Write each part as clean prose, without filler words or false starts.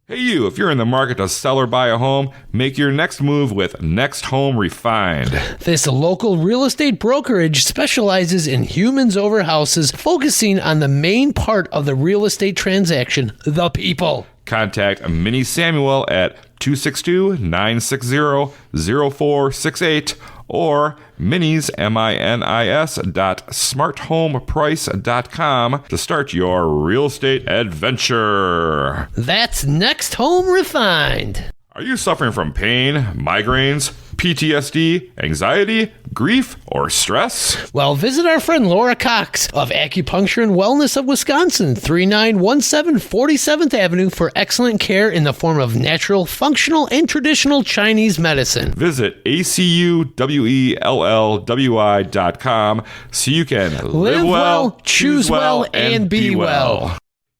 Hey you, if you're in the market to sell or buy a home, make your next move with Next Home Refined. This local real estate brokerage specializes in humans over houses, focusing on the main part of the real estate transaction, the people. Contact Minnie Samuel at 262-960-0468 or Minnie's, MINIS.smarthomeprice.com to start your real estate adventure. That's Next Home Refined. Are you suffering from pain, migraines, PTSD, anxiety, grief, or stress? Well, visit our friend Laura Cox of Acupuncture and Wellness of Wisconsin, 3917 47th Avenue for excellent care in the form of natural, functional, and traditional Chinese medicine. Visit ACUWELLWI.com so you can live well, choose well, and be well.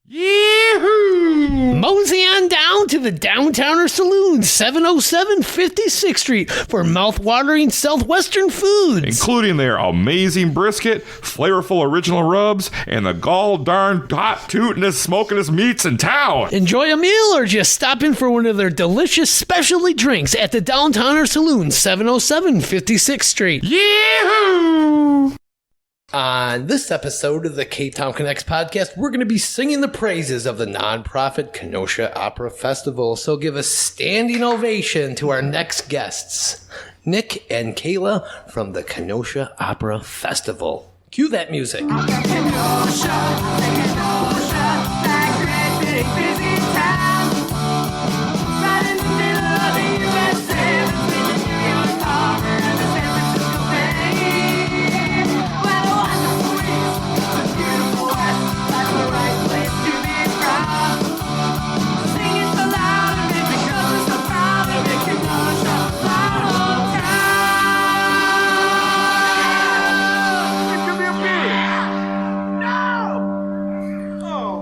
Yee-hoo! Mosey on down to the Downtowner Saloon, 707 56th Street for mouth-watering Southwestern foods. Including their amazing brisket, flavorful original rubs, and the gall-darn hot tootin'est smokin'est meats in town. Enjoy a meal or just stop in for one of their delicious specialty drinks at the Downtowner Saloon, 707 56th Street. Yee-hoo! On this episode of the Ktown Connects podcast, we're going to be singing the praises of the nonprofit Kenosha Opera Festival. So give a standing ovation to our next guests, Nick and Kaila from the Kenosha Opera Festival. Cue that music. Kenosha, that great big busy town, right in the middle of the USA, between the New York Harbor and the San Francisco Bay. What a wonderful east, the beautiful west, that's the right place to be from. Sing it so loud and make me feel so proud of it, Kenosha, my hometown. Give me a beer. No! Oh.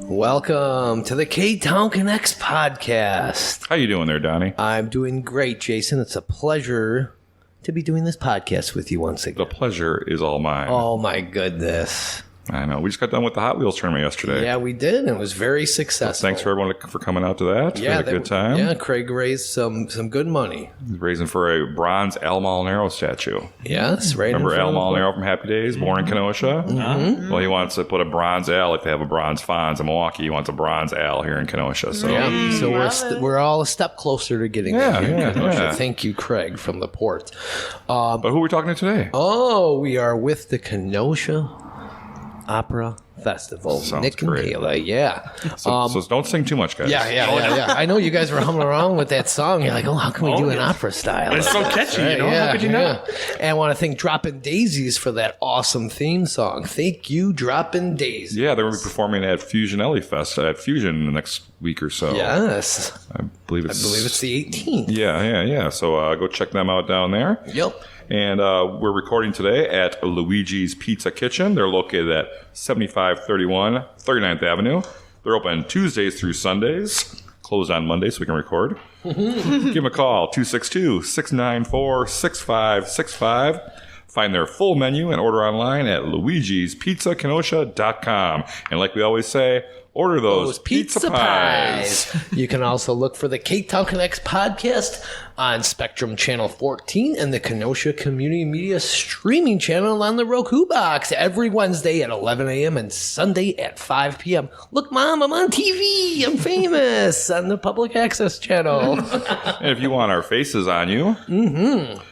Welcome to the Ktown Connects podcast. How you doing there, Donnie? I'm doing great, Jason. It's a pleasure to be doing this podcast with you once again. The pleasure is all mine. Oh, my goodness. I know. We just got done with the Hot Wheels tournament yesterday. Yeah, we did, and it was very successful. Thanks for everyone for coming out to that. Yeah, had a good time. Yeah, Craig raised some good money. Raising for a bronze Al Molinaro statue. Yes, right. Remember in Al front of- Molinaro from Happy Days, born in Kenosha? Mm-hmm. Well, he wants to put a bronze Al, like they have a bronze Fonz in Milwaukee. He wants a bronze Al here in Kenosha. So Yeah, so we're all a step closer to getting that here in Kenosha. yeah. Thank you, Craig, from the port. But who are we talking to today? Oh, we are with the Kenosha Opera Festival. Sounds Nick and great. Kayla, yeah. So don't sing too much, guys. Yeah. I know you guys were humming around with that song. You're like, oh, how can we do an opera style? It's so catchy, you know? How could you not? And I want to thank Droppin' Daisies for that awesome theme song. Thank you, Droppin' Daisies. Yeah, they're going to be performing at Fusion Ellie Fest at Fusion in the next week or so. Yes. I believe it's the 18th. Yeah. So go check them out down there. Yep. And we're recording today at Luigi's Pizza Kitchen. They're located at 7531 39th Avenue. They're open Tuesdays through Sundays. Closed on Monday so we can record. Give them a call, 262-694-6565. Find their full menu and order online at luigispizzakenosha.com. And like we always say, order those pizza pies. You can also look for the Ktown Connects podcast on Spectrum Channel 14 and the Kenosha Community Media streaming channel on the Roku box every Wednesday at 11 a.m. and Sunday at 5 p.m. Look, Mom, I'm on TV. I'm famous on the public access channel. And if you want our faces on you,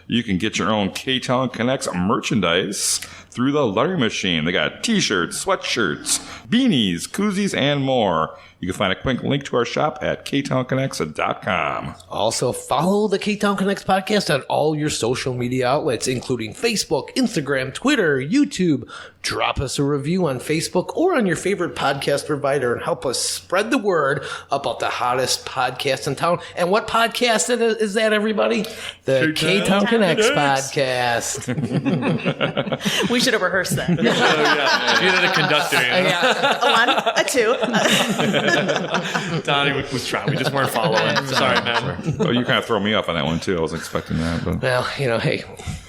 you can get your own Ktown Connects merchandise through the Lettering Machine. They got t-shirts, sweatshirts, beanies, koozies, and more. You can find a quick link to our shop at ktownconnects.com. Also, follow the Ktown Connects podcast on all your social media outlets, including Facebook, Instagram, Twitter, YouTube. Drop us a review on Facebook or on your favorite podcast provider and help us spread the word about the hottest podcast in town. And what podcast is that, everybody? The Ktown Connects podcast. We should have rehearsed that. You're the conductor. A 1, a 2. Donnie was trying. We just weren't following. Sorry, man. Oh, you kind of throw me off on that one, too. I wasn't expecting that. But. Well, hey,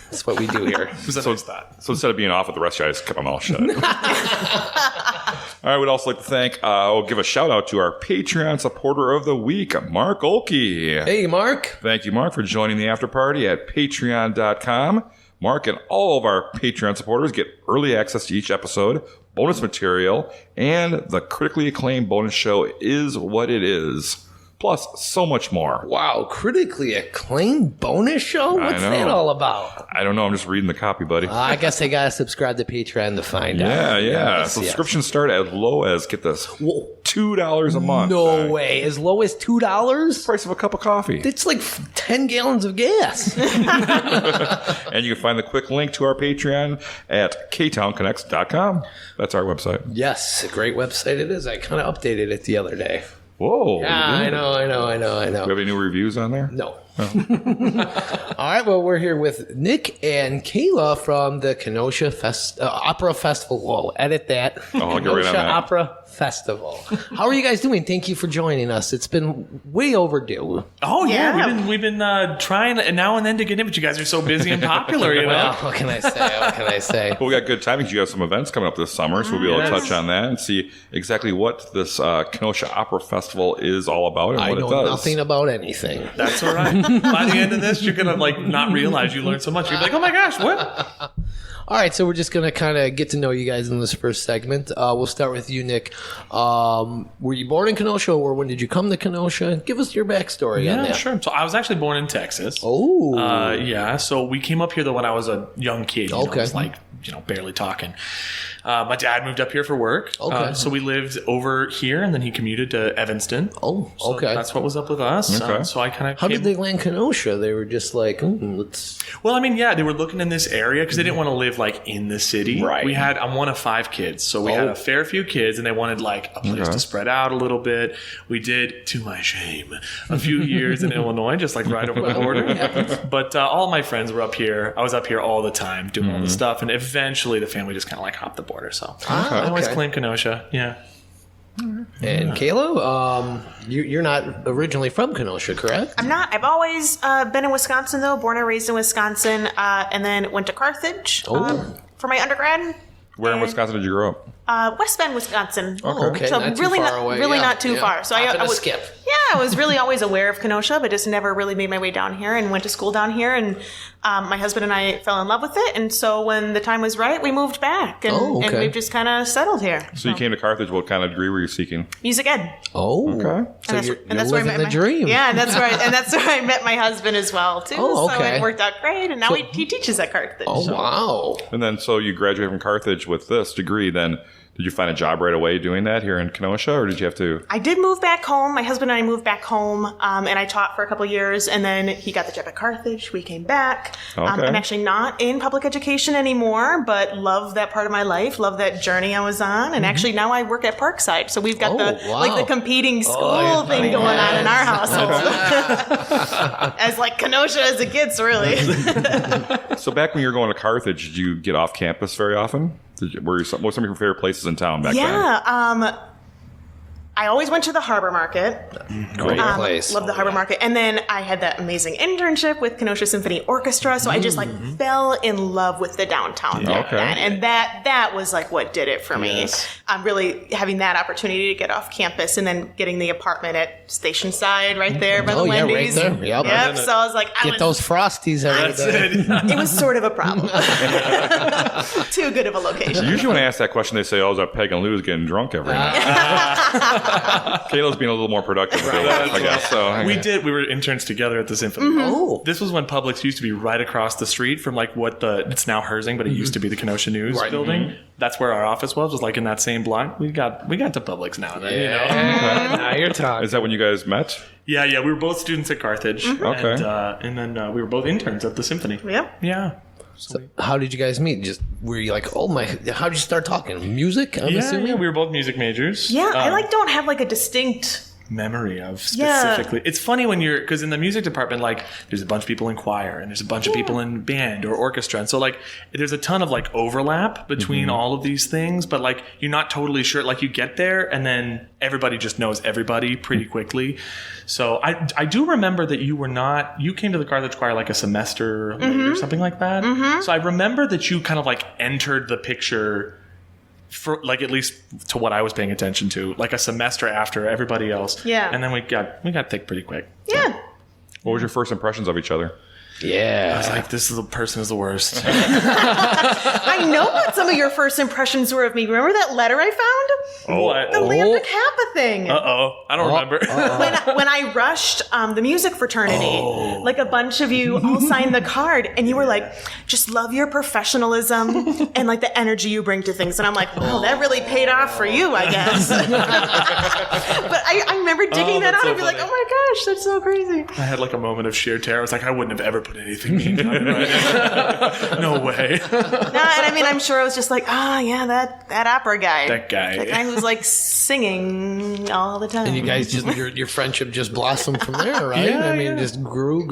that's what we do here. It was a nice thought. So instead of being off with the rest of you, I just kept my mouth shut. I would also like to thank, I'll give a shout out to our Patreon supporter of the week, Mark Olkey. Hey, Mark. Thank you, Mark, for joining the after party at patreon.com. Mark and all of our Patreon supporters get early access to each episode, bonus material, and the critically acclaimed bonus show Is What It Is. Plus, so much more. Wow, critically acclaimed bonus show? What's know. that all about? I don't know. I'm just reading the copy, buddy. I guess they got to subscribe to Patreon to find out. Yeah. Yes, Subscriptions start as low as, get this, Whoa. $2 a month. No way. As low as $2? Price of a cup of coffee. It's like 10 gallons of gas. And you can find the quick link to our Patreon at ktownconnects.com. That's our website. Yes, a great website it is. I kind of updated it the other day. Whoa. Yeah, you I did? know. Do we have any new reviews on there? No. All right, well, we're here with Nick and Kaila from the Kenosha Opera Festival. Whoa, edit that. Oh, I'll get right on Kenosha that. Opera Festival. How are you guys doing? Thank you for joining us. It's been way overdue. Oh yeah, Yeah. we've been trying now and then to get in, but you guys are so busy and popular, you know. Well, what can I say? Well, we got good timing. You have some events coming up this summer, so we'll be able to touch on that and see exactly what this Kenosha Opera Festival is all about and I what know it does. nothing about anything. That's all right. By the end of this, you're gonna not realize you learned so much. You're like, oh my gosh, what? All right, so we're just going to kind of get to know you guys in this first segment. We'll start with you, Nick. Were you born in Kenosha, or when did you come to Kenosha? Give us your backstory on Yeah, that. sure. So I was actually born in Texas. Oh. Yeah. So we came up here though when I was a young kid. You know, Okay. I was barely talking. My dad moved up here for work. Okay. So we lived over here, and then he commuted to Evanston. Oh, So okay. That's what was up with us. Okay. So I kind of How did they land Kenosha? They were just like, let's... Well, I mean, yeah, they were looking in this area because they didn't want to live in the city. Right. I'm one of 5 kids, so we had a fair few kids, and they wanted a place to spread out a little bit. We did, to my shame, a few years in Illinois, just right over the border. But all my friends were up here. I was up here all the time doing all the stuff, and eventually the family just kind of hopped the border. So I always okay. claim Kenosha. Yeah. And Kaila, you're not originally from Kenosha, correct? I'm not. I've always been in Wisconsin, though. Born and raised in Wisconsin, and then went to Carthage for my undergrad. Where in Wisconsin did you grow up? West Bend, Wisconsin. Oh, okay. So Not too really, far away. really Yeah, not too yeah. far. So Hop and I a was skip. Yeah, I was really always aware of Kenosha, but just never really made my way down here and went to school down here. And my husband and I fell in love with it. And so when the time was right, we moved back, and, Oh, okay. and we've just kind of settled here. So you came to Carthage. What kind of degree were you seeking? Music ed. Oh. Okay. So you're where I living met the dream. Yeah, and that's where I met my husband as well too. Oh, okay. So it worked out great, and now he teaches at Carthage. Oh, so. wow. And then, so you graduated from Carthage with this degree. Then, did you find a job right away doing that here in Kenosha, or did you have to? I did move back home. My husband and I moved back home, and I taught for a couple years, and then he got the job at Carthage. We came back. Okay. I'm actually not in public education anymore, but love that part of my life, love that journey I was on, and actually now I work at Parkside. So we've got wow. the competing school thing going on in our household. As Kenosha as it gets, really. So back when you were going to Carthage, did you get off campus very often? What were some of your favorite places in town back then? Yeah. I always went to the Harbor Market. Great place. Love the Harbor Market. And then I had that amazing internship with Kenosha Symphony Orchestra. So I just fell in love with the downtown. there. Okay. And that was what did it for me. Yes. Really having that opportunity to get off campus and then getting the apartment at Station Side right there by the Oh, yeah, right Wendy's. there. Yep. Yep. So I was like, Get those Frosties every day. it was sort of a problem. Too good of a location. Usually when I ask that question, they say, "Oh, is that Peg and Lou's getting drunk every night?" Kayla's being a little more productive with her life, I guess. So We were interns together at the Symphony. Oh. This was when Publix used to be right across the street from it's now Herzing, but it used to be the Kenosha News Right. building. That's where our office was in that same block. We got to Publix now and then, you know. Now you're talking. is that when you guys met? Yeah, we were both students at Carthage. Okay. And then we were both interns at the Symphony. Yep. Yeah. How did you guys meet? Were you like, oh my, how did you start talking? Music, I'm assuming? Yeah, we were both music majors. Yeah, I don't have a distinct memory of Yeah. specifically. It's funny when because in the music department, there's a bunch of people in choir and there's a bunch of people in band or orchestra. And so there's a ton of overlap between all of these things, but you're not totally sure. You get there and then everybody just knows everybody pretty quickly. So I do remember that you came to the Carthage choir a semester later, something like that. So I remember that you kind of entered the picture for like at least to what I was paying attention to, like a semester after everybody else. Yeah. And then we got thick pretty quick. Yeah. What was your first impressions of each other? I Yeah. was like, this is the person is the worst. I know what some of your first impressions were of me. Remember that letter I found? What? The Lambda Kappa thing. Uh-oh. I don't remember. When I rushed the music fraternity, like a bunch of you all signed the card, and you were like, just love your professionalism and like the energy you bring to things. And I'm like, oh, that really paid off for you, I guess. But I remember digging that that's out so and be like, funny. oh my gosh, that's so crazy. I had like a moment of sheer terror. I was like, I wouldn't have ever put anything mean down. No way. No, and I mean, I'm sure I was just like, yeah, that opera guy. That guy. That guy who's like singing all the time. And you guys just your friendship just blossomed from there, right? Yeah, I mean, yeah. just grew.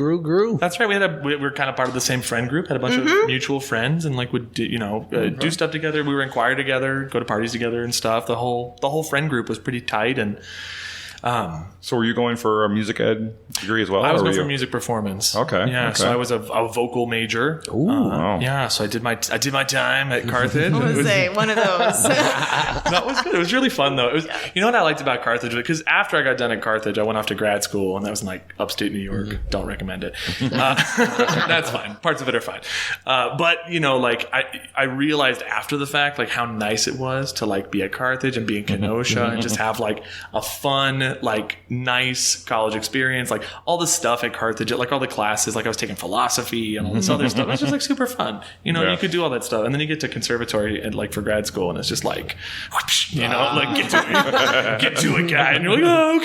That's right. We were kind of part of the same friend group. Had a bunch of mutual friends, and like would do stuff together. We were in choir together, go to parties together, and stuff. The whole friend group was pretty tight. And So were you going for a music ed degree as well? I was or going were for you- music performance. Okay, Yeah. okay. So I was a vocal major. Ooh. Wow. Yeah. So I did my time at Carthage. I was It gonna was- say one of those. That was good. It was really fun though. It was, you know what I liked about Carthage? Because after I got done at Carthage, I went off to grad school, and that was in like upstate New York. Don't recommend it. That's fine. Parts of it are fine. But like I realized after the fact, like how nice it was to like be at Carthage and be in Kenosha and just have like a fun, like nice college experience. Like all the stuff at Carthage, like all the classes, like I was taking philosophy and all this other stuff. It was just like super fun. Yeah. You could do all that stuff, and then you get to conservatory and like for grad school, and it's just like, whoosh, like get to it, guy, and you're like, oh,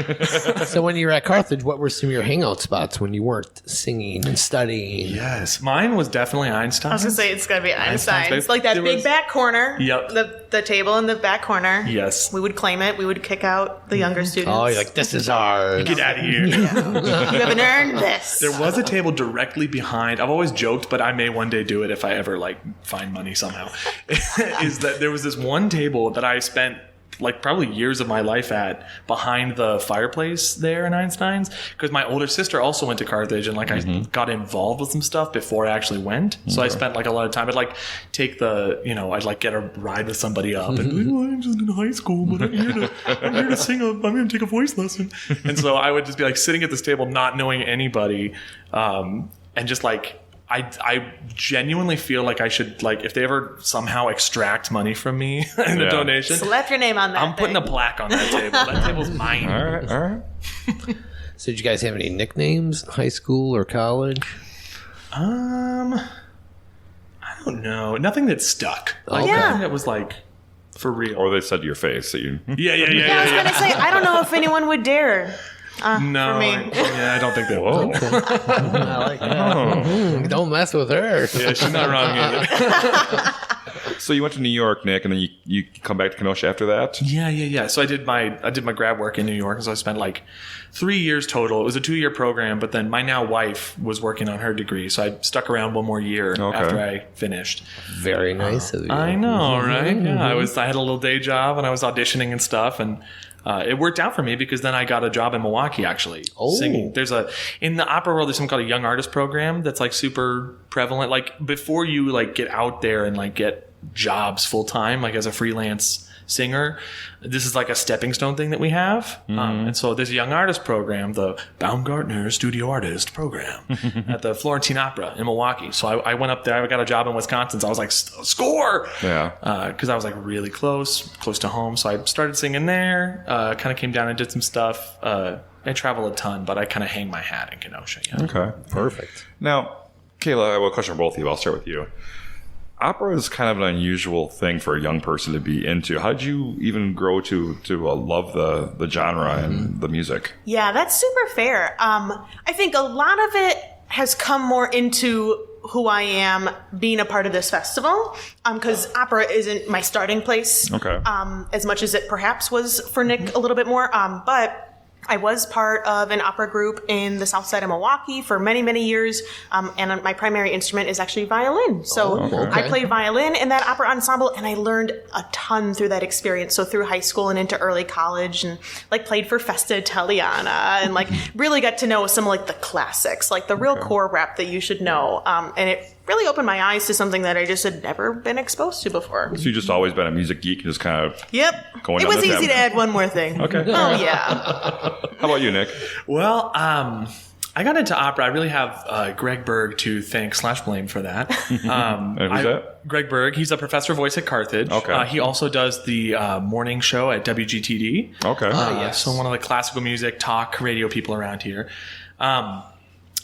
okay. So when you were at Carthage, what were some of your hangout spots when you weren't singing and studying? Yes, mine was definitely Einstein. I was gonna say it's gotta be Einstein's. Einstein's. Like that There big was- back corner. Yep. The table in the back corner. Yes. We would claim it. We would kick out the younger students. Oh, you're like, this is ours. Get out of here. you haven't earned this. There was a table directly behind. I've always joked, but I may one day do it if I ever like find money somehow. Is that there was this one table that I spent like probably years of my life at behind the fireplace there in Einstein's, because my older sister also went to Carthage, and like I got involved with some stuff before I actually went. So I spent like a lot of time. I'd like take I'd like get a ride with somebody up and be like, I'm just in high school, but I'm here to sing. I'm going to take a voice lesson. And so I would just be like sitting at this table, not knowing anybody, and just like. I genuinely feel like I should, like, if they ever somehow extract money from me in a donation, Slap your name on that. I'm putting a plaque on that table. That table's mine. All right. So did you guys have any nicknames in high school or college? I don't know. Nothing that stuck. Like, Yeah. nothing that was like for real. Or they said to your face that you. Yeah. I was gonna say I don't know if anyone would dare. No, for me. I don't think they will. I like that. Don't mess with her. Yeah, she's not wrong either. So you went to New York, Nick, and then you come back to Kenosha after that? Yeah. So I did my grad work in New York, and so I spent like 3 years total. It was a 2-year program, but then my now wife was working on her degree, so I stuck around one more year after I finished. Very nice of you. I know, right? Yeah, I had a little day job, and I was auditioning and stuff, and it worked out for me because then I got a job in Milwaukee, actually, singing. In the opera world, there's something called a young artist program that's like super prevalent. Like before you like get out there and like get jobs full time, like as a freelance singer, this is like a stepping stone thing that we have. And so there's a young artist program, the Baumgartner Studio Artist Program at the Florentine Opera in Milwaukee. So I went up there. I got a job in Wisconsin. So I was like, score! Yeah. Because I was like really close to home. So I started singing there, kind of came down and did some stuff. I travel a ton, but I kind of hang my hat in Kenosha. Yeah. Okay. Perfect. Now, Kaila, I have a question for both of you. I'll start with you. Opera is kind of an unusual thing for a young person to be into. How did you even grow to love the genre and the music? Yeah, that's super fair. I think a lot of it has come more into who I am being a part of this festival, because opera isn't my starting place. Okay. As much as it perhaps was for Nick a little bit more, but I was part of an opera group in the south side of Milwaukee for many, many years, and my primary instrument is actually violin. So okay. I played violin in that opera ensemble, and I learned a ton through that experience. So through high school and into early college, and like played for Festa Italiana, and like really got to know some like the classics, like the real core rap that you should know. And it really opened my eyes to something that I just had never been exposed to before. So you've just always been a music geek and just kind of Yep. going It down was this easy to avenue. add one more thing. Okay. Oh, yeah. How about you, Nick? Well, I got into opera. I really have Greg Berg to thank / blame for that. And who's that? Greg Berg. He's a professor of voice at Carthage. Okay. He also does the morning show at WGTD. Okay. yes. So one of the classical music talk radio people around here.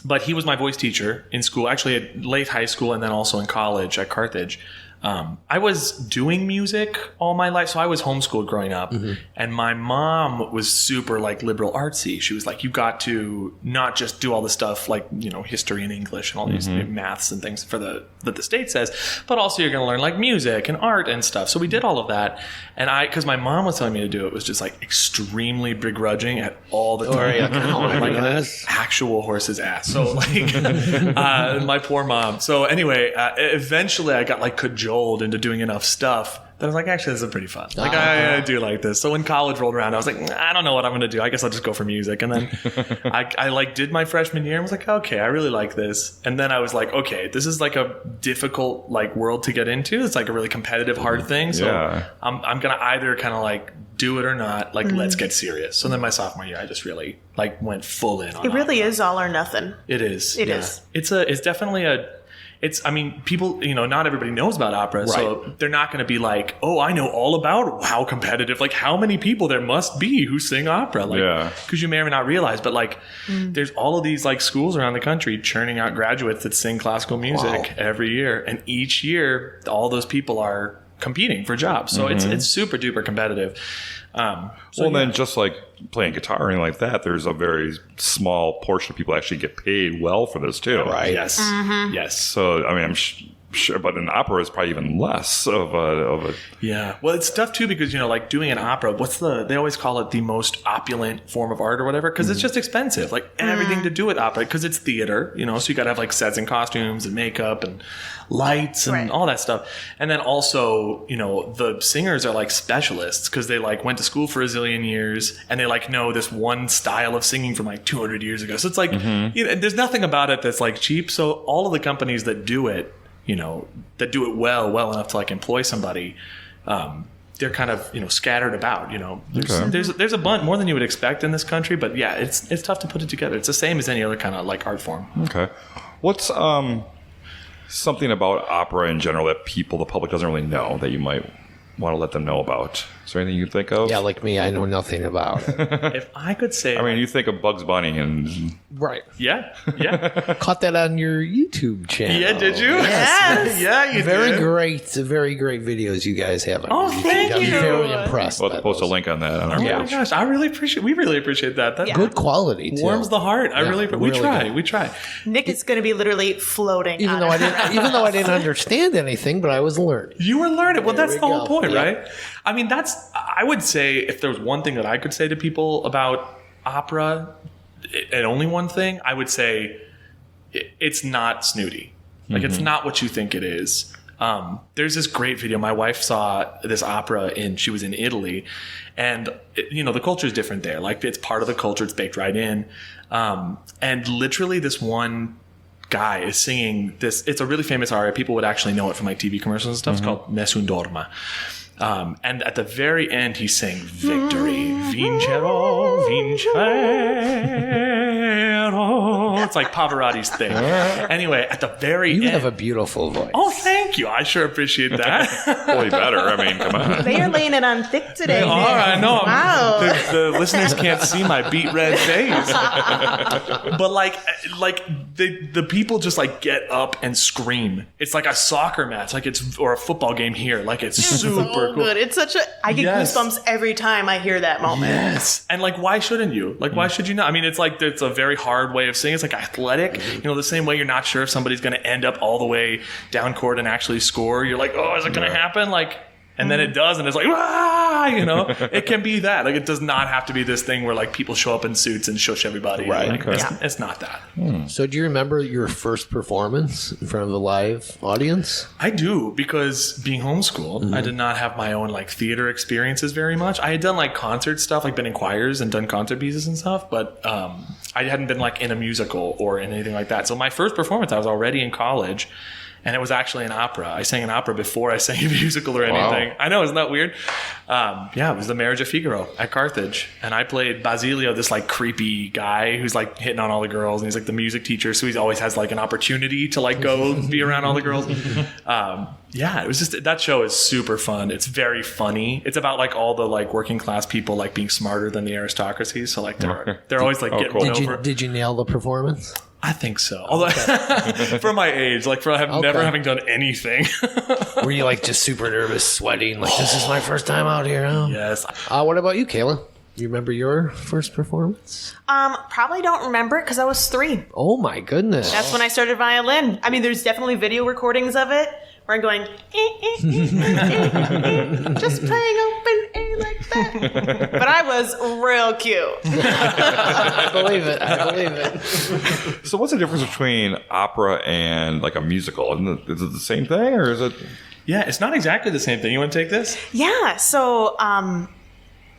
But he was my voice teacher in school, actually at late high school and then also in college at Carthage. I was doing music all my life, so I was homeschooled growing up, and my mom was super like liberal artsy. She was like, "You got to not just do all the stuff like history and English and all these maths and things for that the state says, but also you're going to learn like music and art and stuff." So we did all of that, and because my mom was telling me to do it, was just like extremely begrudging at all the time, like an actual horse's ass. So like my poor mom. So anyway, eventually I got like cajoled into doing enough stuff that I was like, actually, this is pretty fun. Like, I do like this. So when college rolled around, I was like, I don't know what I'm going to do. I guess I'll just go for music. And then I like did my freshman year and was like, okay, I really like this. And then I was like, okay, this is like a difficult like world to get into. It's like a really competitive, hard thing. So Yeah. I'm going to either kind of like do it or not. Like, let's get serious. So then my sophomore year, I just really like went full in on It really opera. is all or nothing. It is. It yeah. is. It's definitely I mean, people, not everybody knows about opera, so they're not going to be like, oh, I know all about how competitive, like how many people there must be who sing opera. Like, Yeah. because you may or may not realize, but like, there's all of these like schools around the country churning out graduates that sing classical music every year. And each year, all those people are competing for jobs. So it's super duper competitive. Then just like playing guitar or anything like that, there's a very small portion of people actually get paid well for this too. Right. Yes. Yes. So, I mean, I'm sure, but in opera is probably even less of a Yeah. Well, it's tough too because, like doing an opera, they always call it the most opulent form of art or whatever because it's just expensive. Like everything to do with opera because it's theater, so you got to have like sets and costumes and makeup and lights and all that stuff. And then also, the singers are like specialists because they like went to school for a zillion years and they like know this one style of singing from like 200 years ago. So it's like, there's nothing about it that's like cheap. So all of the companies that do it, that do it well enough to like employ somebody, they're kind of scattered about. There's a bunch more than you would expect in this country, but yeah, it's tough to put it together. It's the same as any other kind of like art form. Okay. What's something about opera in general that the public doesn't really know that you might want to let them know about? Is there anything you think of? Yeah, like me, I know nothing about it. If I could say, I mean, you think of Bugs Bunny and Right. yeah, Caught that on your YouTube channel. yeah. Did you? Yes. Yeah, you Very did. very great videos you guys have on Oh, YouTube. thank I'm you. very impressed. we'll by post a those. link on that on our Oh my page. gosh, we really appreciate that. That Good quality, too. warms the heart. We really try. good. We try. Nick is going to be literally floating. Even though I didn't understand anything, but I was learning. You were learning. Well, that's we the whole go. point, Yeah. right? I mean, I would say if there was one thing that I could say to people about opera, and only one thing, I would say it's not snooty. Like, it's not what you think it is. There's this great video. My wife saw this opera she was in Italy, and the culture is different there. Like, it's part of the culture. It's baked right in. And literally this one guy is singing this. It's a really famous aria. People would actually know it from like TV commercials and stuff. It's called Nessun Dorma. And at the very end, he's saying victory, vincero, vincero. It's like Pavarotti's thing. Anyway, at the very You end. have a beautiful voice. Oh, thank you. I sure appreciate that. Fully better. I mean, come on. They are laying it on thick today. All Nick. right, no, Wow. the listeners can't see my beet red face, but like the people just like get up and scream. It's like a soccer match, or a football game here. Like it's super So cool. good. It's such a. I get Yes. goosebumps every time I hear that moment. Yes. And like, why shouldn't you? Like, why should you not? I mean, it's like, it's a very hard way of singing. It's like athletic, the same way you're not sure if somebody's going to end up all the way down court and actually score. You're like, oh, is it going to happen? Like, and then it does, and it's like, ah, it can be that. Like, it does not have to be this thing where like people show up in suits and shush everybody. Right. Like, Okay. it's not that. So do you remember your first performance in front of a live audience? I do, because being homeschooled, I did not have my own like theater experiences very much. I had done like concert stuff, like been in choirs and done concert pieces and stuff, but I hadn't been like in a musical or in anything like that. So my first performance, I was already in college, and it was actually an opera. I sang an opera before I sang a musical or anything. Wow. I know, isn't that weird? It was the Marriage of Figaro at Carthage, and I played Basilio, this like creepy guy who's like hitting on all the girls, and he's like the music teacher, so he always has like an opportunity to like go be around all the girls. It was just, that show is super fun. It's very funny. It's about like all the like working class people like being smarter than the aristocracy. So like they're always like getting cool. over. Did you nail the performance? I think so. Although for my age, like for never having done anything. Were you like just super nervous, sweating? Like, this is my first time out here, huh? Yes. What about you, Kaila? You remember your first performance? Probably don't remember it because I was 3. Oh my goodness. That's when I started violin. I mean, there's definitely video recordings of it where I'm going, just playing open A like that. But I was real cute. I believe it. So what's the difference between opera and like a musical? Is it the same thing, or is it? Yeah, it's not exactly the same thing. You want to take this? Yeah, so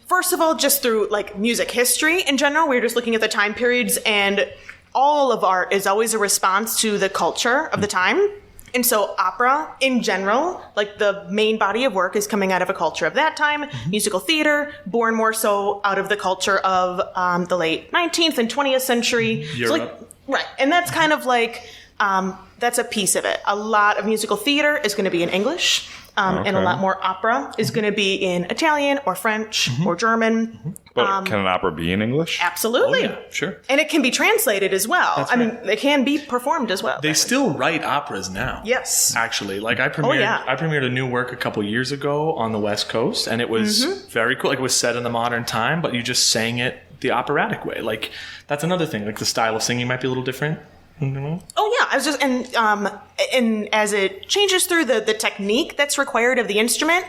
first of all, just through like music history in general, we're just looking at the time periods, and all of art is always a response to the culture of the time. And so opera in general, like the main body of work is coming out of a culture of that time. Musical theater, born more so out of the culture of the late 19th and 20th century. Europe. So like, right. And that's kind of like, that's a piece of it. A lot of musical theater is going to be in English. And a lot more opera is going to be in Italian or French or German. But can an opera be in English? Absolutely. Oh, yeah, sure. And it can be translated as well. I mean, it can be performed as well. They still write operas now. Yes. Actually, like I premiered a new work a couple years ago on the West Coast, and it was very cool. Like it was set in the modern time, but you just sang it the operatic way. Like that's another thing. Like the style of singing might be a little different. Oh yeah, I was just and as it changes through the technique that's required of the instrument.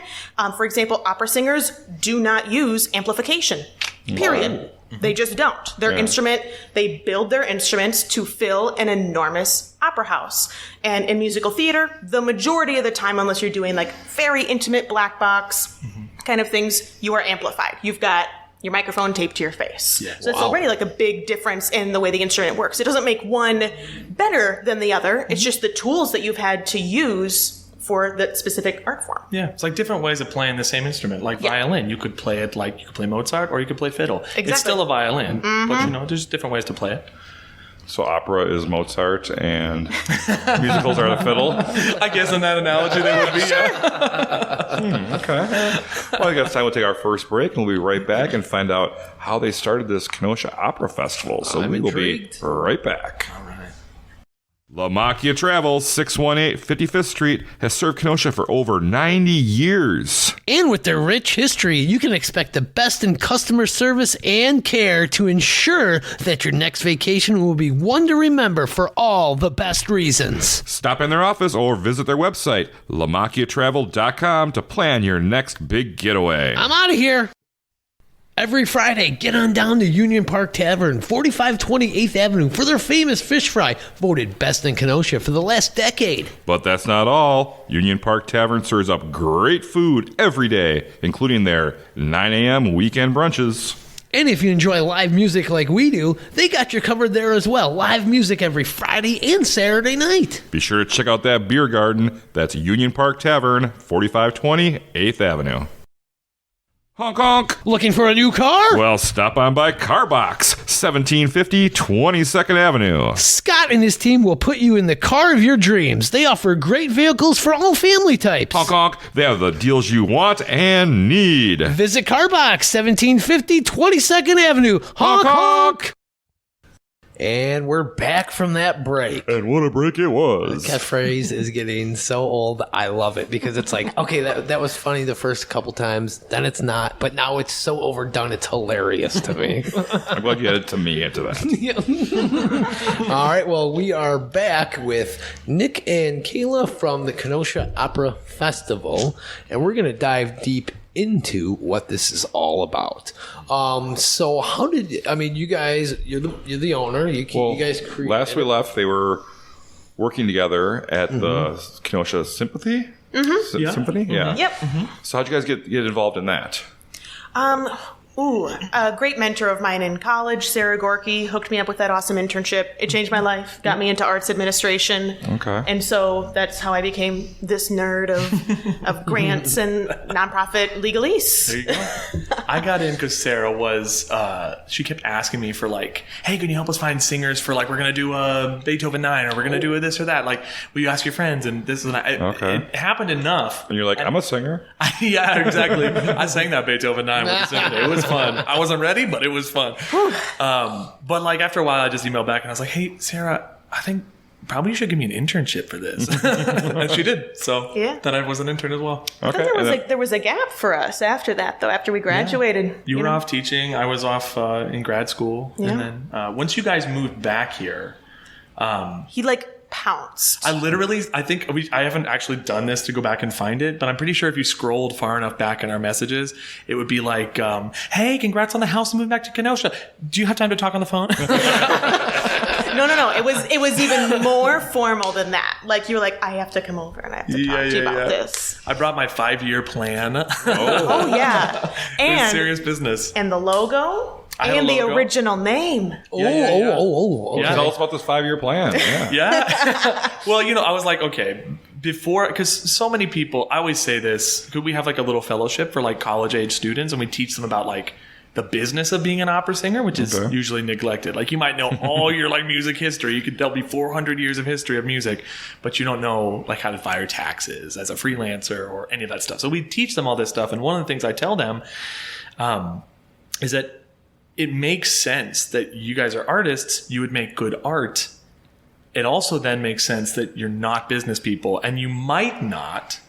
For example, opera singers do not use amplification. Period. They just don't. Their instrument, they build their instruments to fill an enormous opera house. And in musical theater, the majority of the time, unless you're doing like very intimate black box kind of things, you are amplified. You've got your microphone taped to your face. Yeah. So it's already like a big difference in the way the instrument works. It doesn't make one better than the other. It's just the tools that you've had to use for the specific art form. Yeah, it's like different ways of playing the same instrument. Like violin, you could play it like you could play Mozart or you could play fiddle. Exactly. It's still a violin, but there's different ways to play it. So opera is Mozart and musicals are the fiddle? I guess in that analogy they would be. Okay. Well, I guess time we'll take our first break and we'll be right back and find out how they started this Kenosha Opera Festival. So I'm we will intrigued. be right back. All right. La Macchia Travel, 618 55th Street, has served Kenosha for over 90 years. And with their rich history, you can expect the best in customer service and care to ensure that your next vacation will be one to remember for all the best reasons. Stop in their office or visit their website, lamacchiatravel.com, to plan your next big getaway. I'm out of here. Every Friday, get on down to Union Park Tavern, 4520 8th Avenue, for their famous fish fry, voted best in Kenosha for the last decade. But that's not all. Union Park Tavern serves up great food every day, including their 9 a.m. weekend brunches. And if you enjoy live music like we do, they got you covered there as well. Live music every Friday and Saturday night. Be sure to check out that beer garden. That's Union Park Tavern, 4520 8th Avenue. Honk honk! Looking for a new car? Well, stop on by Carbox, 1750 22nd Avenue. Scott and his team will put you in the car of your dreams. They offer great vehicles for all family types. Honk honk! They have the deals you want and need. Visit Carbox, 1750 22nd Avenue. Honk honk! And we're back from that break. And what a break it was. Catchphrase is getting so old. I love it because it's like, okay, that was funny the first couple times, then it's not, but now it's so overdone, it's hilarious to me. I'm glad you added to me into that. All right, well, we are back with Nick and Kaila from the Kenosha Opera Festival, and we're going to dive deep into what this is all about. So how did you guys? You're the owner. You guys created. Last we left, they were working together at the Kenosha Symphony. Symphony, yeah. Yep. So how'd you guys get involved in that? Ooh, a great mentor of mine in college, Sarah Gorky, hooked me up with that awesome internship. It changed my life, got me into arts administration. Okay. And so that's how I became this nerd of grants and nonprofit legalese. There you go. I got in because Sarah was, she kept asking me for like, hey, can you help us find singers for like, we're going to do a Beethoven 9 or we're going to do a this or that. Like, will you ask your friends? And this and that. It happened enough. And you're like, I'm a singer. Yeah, exactly. I sang that Beethoven 9 with the singer. It was fun. I wasn't ready, but it was fun. But like after a while, I just emailed back and I was like, hey, Sarah, I think probably you should give me an internship for this. And she did. So then I was an intern as well. Okay. There was a gap for us after that, though, after we graduated. You were off teaching. I was off in grad school. Yeah. And then once you guys moved back here, He pounced. I think I haven't actually done this to go back and find it, but I'm pretty sure if you scrolled far enough back in our messages, it would be like, hey, congrats on the house and moving back to Kenosha. Do you have time to talk on the phone? No. It was even more formal than that. Like you were like, I have to come over and I have to talk to you about this. I brought my 5-year plan. Oh yeah. It's And serious business. and the logo I have and a the logo. original name. Oh. Yeah. Tell us about this 5-year plan. Yeah. Yeah. Well, I was like, okay, before, because so many people, I always say this, could we have like a little fellowship for like college age students and we teach them about like the business of being an opera singer, which is usually neglected. Like you might know all your like music history. There'll be 400 years of history of music, but you don't know like how to file your taxes as a freelancer or any of that stuff. So we teach them all this stuff. And one of the things I tell them is that it makes sense that you guys are artists. You would make good art. It also then makes sense that you're not business people and you might not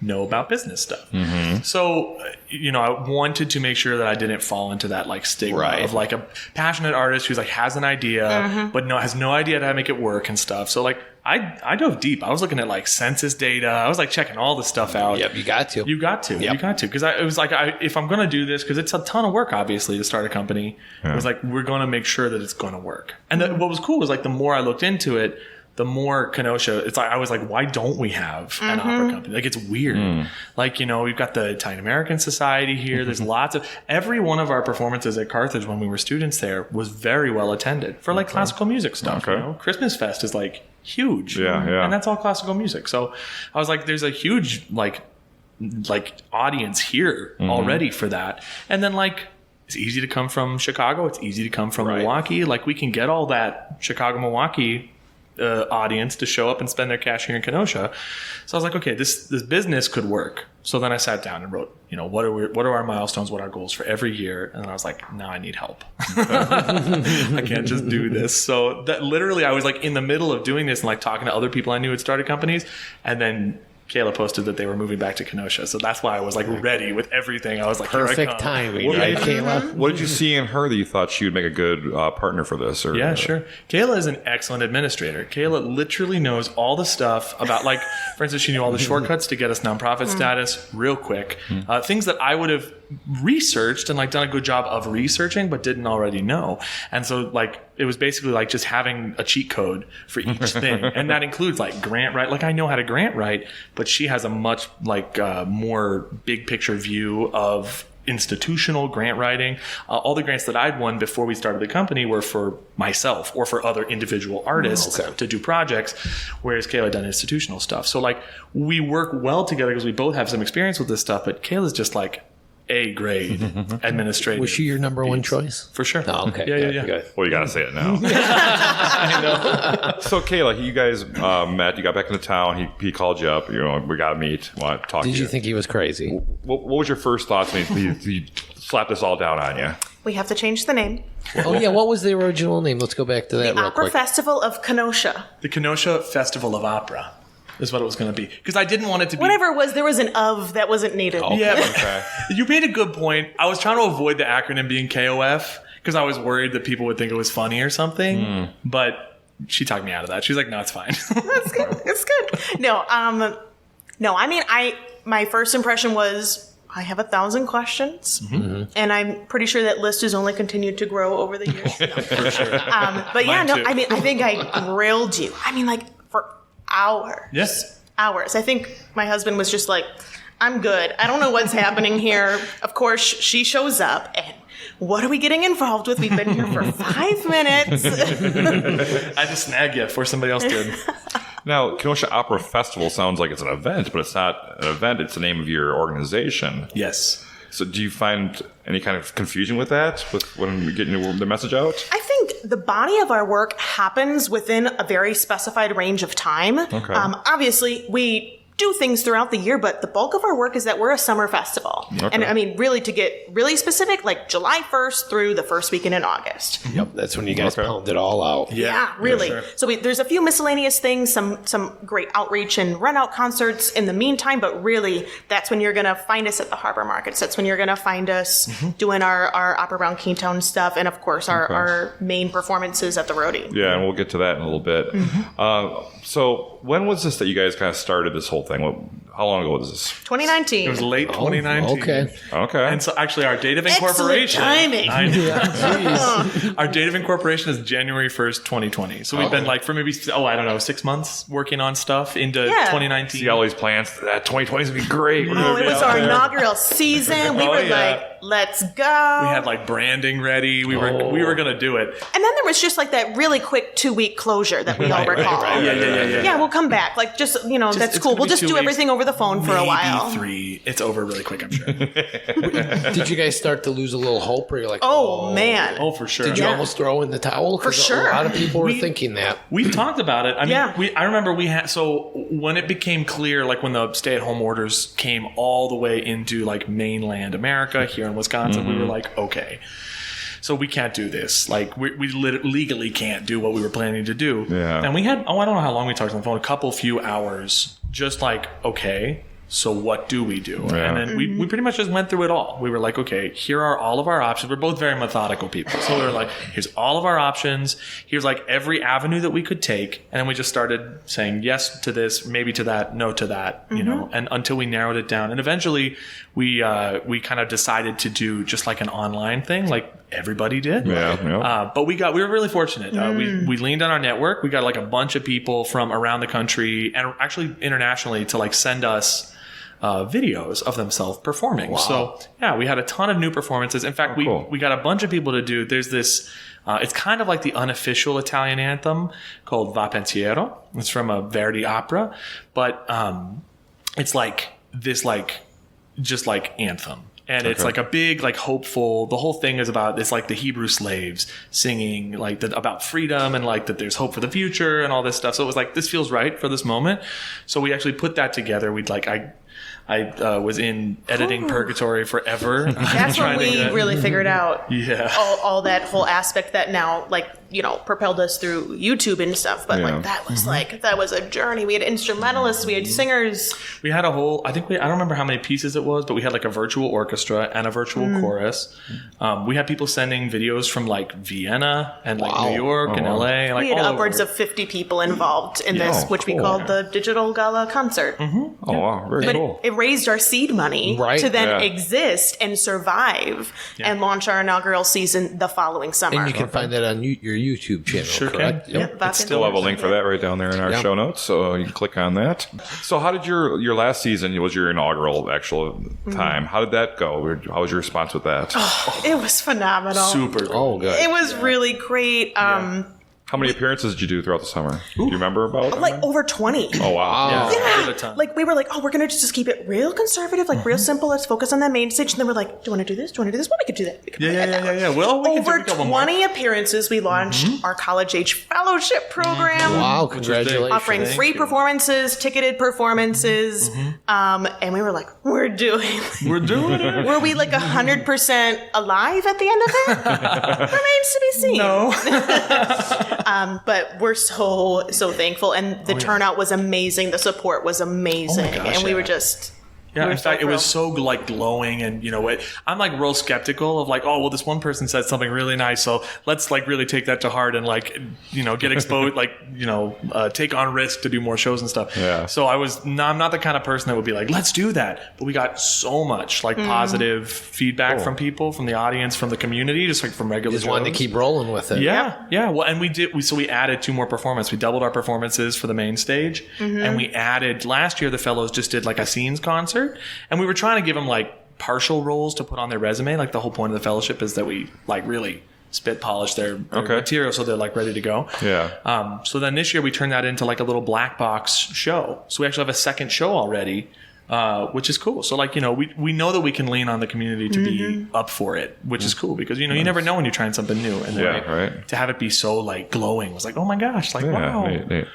know about business stuff. Mm-hmm. So, I wanted to make sure that I didn't fall into that like stigma of like a passionate artist who's like has an idea, but has no idea how to make it work and stuff. So like I dove deep. I was looking at like census data. I was like checking all this stuff out. Yep, you got to. You got to. Because it was like, if I'm going to do this, because it's a ton of work, obviously, to start a company, it was like, we're going to make sure that it's going to work. And what was cool was like, the more I looked into it, the more Kenosha, it's like, I was like, why don't we have an opera company? Like, it's weird. Like, we've got the Italian American Society here. There's lots of, every one of our performances at Carthage when we were students there was very well attended for like classical music stuff. Christmas Fest is like huge. Yeah. And that's all classical music. So I was like, there's a huge like audience here already for that. And then like, it's easy to come from Chicago. It's easy to come from Milwaukee. Like we can get all that Chicago, Milwaukee audience to show up and spend their cash here in Kenosha. So I was like, okay, this business could work. So then I sat down and wrote, what are our milestones, what are our goals for every year? And then I was like, now I need help. I can't just do this. So that literally I was like in the middle of doing this and like talking to other people I knew had started companies. And then Kaila posted that they were moving back to Kenosha. So that's why I was like ready with everything. I was like, perfect timing, right, Kaila? What did you see in her that you thought she would make a good partner for this? Or, yeah, sure. Kaila is an excellent administrator. Kaila literally knows all the stuff about, like, for instance, she knew all the shortcuts to get us nonprofit status real quick. Things that I would have researched and like done a good job of researching, but didn't already know. And so like, it was basically like just having a cheat code for each thing. And that includes like grant write. Like I know how to grant write, but she has a much like more big picture view of institutional grant writing. All the grants that I'd won before we started the company were for myself or for other individual artists to do projects, whereas Kaila done institutional stuff. So like we work well together because we both have some experience with this stuff, but Kayla's just like A grade administrative. Was she your number one choice? For sure. Oh, okay. Yeah. Good. Well, you got to say it now. I know. So, Kaila, you guys met. You got back into town. He called you up. We got to meet. Want to talk to you. Did you think he was crazy? What was your first thoughts when he slapped this all down on you? We have to change the name. Oh, yeah. What was the original name? Let's go back to that The real Opera quick. Festival of Kenosha. The Kenosha Festival of Opera is what it was going to be. Because I didn't want it to be... Whatever it was, there was an of that wasn't needed. Yeah. You made a good point. I was trying to avoid the acronym being KOF because I was worried that people would think it was funny or something. But she talked me out of that. She's like, no, it's fine. That's good. It's good. No, I mean, my first impression was I have 1,000 questions, and I'm pretty sure that list has only continued to grow over the years. For sure. But yeah, Mine no, too. I mean, I think I grilled you. I mean, like for hours. Yes. Hours. I think my husband was just like, I'm good. I don't know what's happening here. Of course, she shows up and what are we getting involved with? We've been here for 5 minutes. I had to snag you before somebody else did. Now, Kenosha Opera Festival sounds like it's an event, but it's not an event. It's the name of your organization. Yes. So do you find any kind of confusion with that, with when you're getting the message out? I think the body of our work happens within a very specified range of time. Okay. Obviously, we do things throughout the year, but the bulk of our work is that we're a summer festival. Okay. And I mean, really, to get really specific, like July 1st through the first weekend in August. Yep, that's when you guys Okay. pound it all out. Yeah, really. sure. So there's a few miscellaneous things, some great outreach and run-out concerts in the meantime, but really, that's when you're going to find us at the harbor markets. That's when you're going to find us doing our Opera Round Ktown stuff, and of course, our main performances at the Roadie. Yeah, and we'll get to that in a little bit. So when was this that you guys kind of started this whole thing? How long ago was this? 2019. It was late 2019. Okay. Okay. And so actually our date of Excellent incorporation. timing. I know. Our date of incorporation is January 1st, 2020. So we've been like for maybe, 6 months working on stuff into Yeah. 2019. See all these plans. That 2020 is going to be great. We're Oh, gonna it be was out our there. inaugural season. We Oh, were yeah. like, let's go. We had like branding ready. We were going to do it. And then there was just like that really quick 2-week closure that we all recall. Yeah. Yeah, we'll come back. Like, just, that's it's cool. gonna We'll be just 2 do weeks. everything over the phone for a Maybe while. 3. It's over really quick, I'm sure. Did you guys start to lose a little hope, or you're like, Oh, man. Oh, for sure. did you almost throw in the towel? 'Cause For sure. A lot of people were thinking that. We've talked about it. I mean, Yeah. I remember we had, so when it became clear, like when the stay-at-home orders came all the way into like mainland America here in Wisconsin, we were like, okay, so we can't do this. Like we legally can't do what we were planning to do. Yeah. And we had, I don't know how long we talked on the phone, a few hours, just like, okay, so what do we do? Yeah. And then we pretty much just went through it all. We were like, okay, here are all of our options. We're both very methodical people. So we were like, here's all of our options. Here's like every avenue that we could take. And then we just started saying yes to this, maybe to that, no to that, you know, and until we narrowed it down. And eventually we kind of decided to do just like an online thing, like everybody did. Yeah. But we were really fortunate. We leaned on our network. We got like a bunch of people from around the country and actually internationally to like send us videos of themselves performing. Wow. So yeah, we had a ton of new performances. In fact, cool. we got a bunch of people to do. There's this. It's kind of like the unofficial Italian anthem called Vapentiero. It's from a Verdi opera, but it's like this, like just like anthem. And it's like a big, like hopeful. The whole thing is about it's like the Hebrew slaves singing like about freedom and like that there's hope for the future and all this stuff. So it was like this feels right for this moment. So we actually put that together. We'd like I was in editing purgatory forever. That's when we really figured out all that whole aspect that now, like, propelled us through YouTube and stuff. But like that was that was a journey. We had instrumentalists, we had singers. We had a whole, I don't remember how many pieces it was, but we had like a virtual orchestra and a virtual chorus. We had people sending videos from like Vienna and like New York and LA. And, like, We had all upwards over. of 50 people involved in this, which we called the Digital Gala concert. Oh, wow. Very But cool. it raised our seed money Right. to then Yeah. exist and survive and launch our inaugural season the following summer. And you can find that on your YouTube channel, Sure correct? can. Yep. That's We'll have a link for that right down there in our show notes, so you can click on that. So how did your last season, was your inaugural actual time, how did that go? How was your response with that? It was phenomenal. Super. Oh, good. It was really great. How many appearances did you do throughout the summer? Do you remember about? Like over 20. Oh, wow. Yeah. Yeah. A ton. Like we were like, oh, we're gonna just keep it real conservative, like real simple. Let's focus on that main stage. And then we're like, do you want to do this? Do you want to do this? Well, we could do that. We could do that. Yeah. Well, we Over can do a couple more. 20 appearances, we launched our college age fellowship program. Wow, congratulations. Offering Thank free you. performances, ticketed performances, and we were like, we're doing it. Were we like 100% alive at the end of it? Remains to be seen. No. But we're so thankful, and the turnout was amazing. The support was amazing, gosh, and we yeah. were just. Yeah, we were in so fact, it was thrilled. so like glowing, and I'm like real skeptical of like, oh, well, this one person said something really nice, so let's like really take that to heart and like, get exposed, like, take on risk to do more shows and stuff. Yeah. So I'm not the kind of person that would be like, let's do that. But we got so much like positive feedback from people, from the audience, from the community, just like from regular Just wanted to shows. keep rolling with it. Yeah. Well, and we added 2 more performances. We doubled our performances for the main stage, and we added last year. The fellows just did like a scenes concert, and we were trying to give them like partial roles to put on their resume. Like the whole point of the fellowship is that we like really spit polish their material so they're like ready to go. Yeah. So then this year we turned that into like a little black box show. So we actually have a second show already, which is cool. So like, you know, we know that we can lean on the community to be up for it, which is cool because, you know, you never know when you're trying something new. And then, to have it be so like glowing was like, oh my gosh, like, wow. Neat.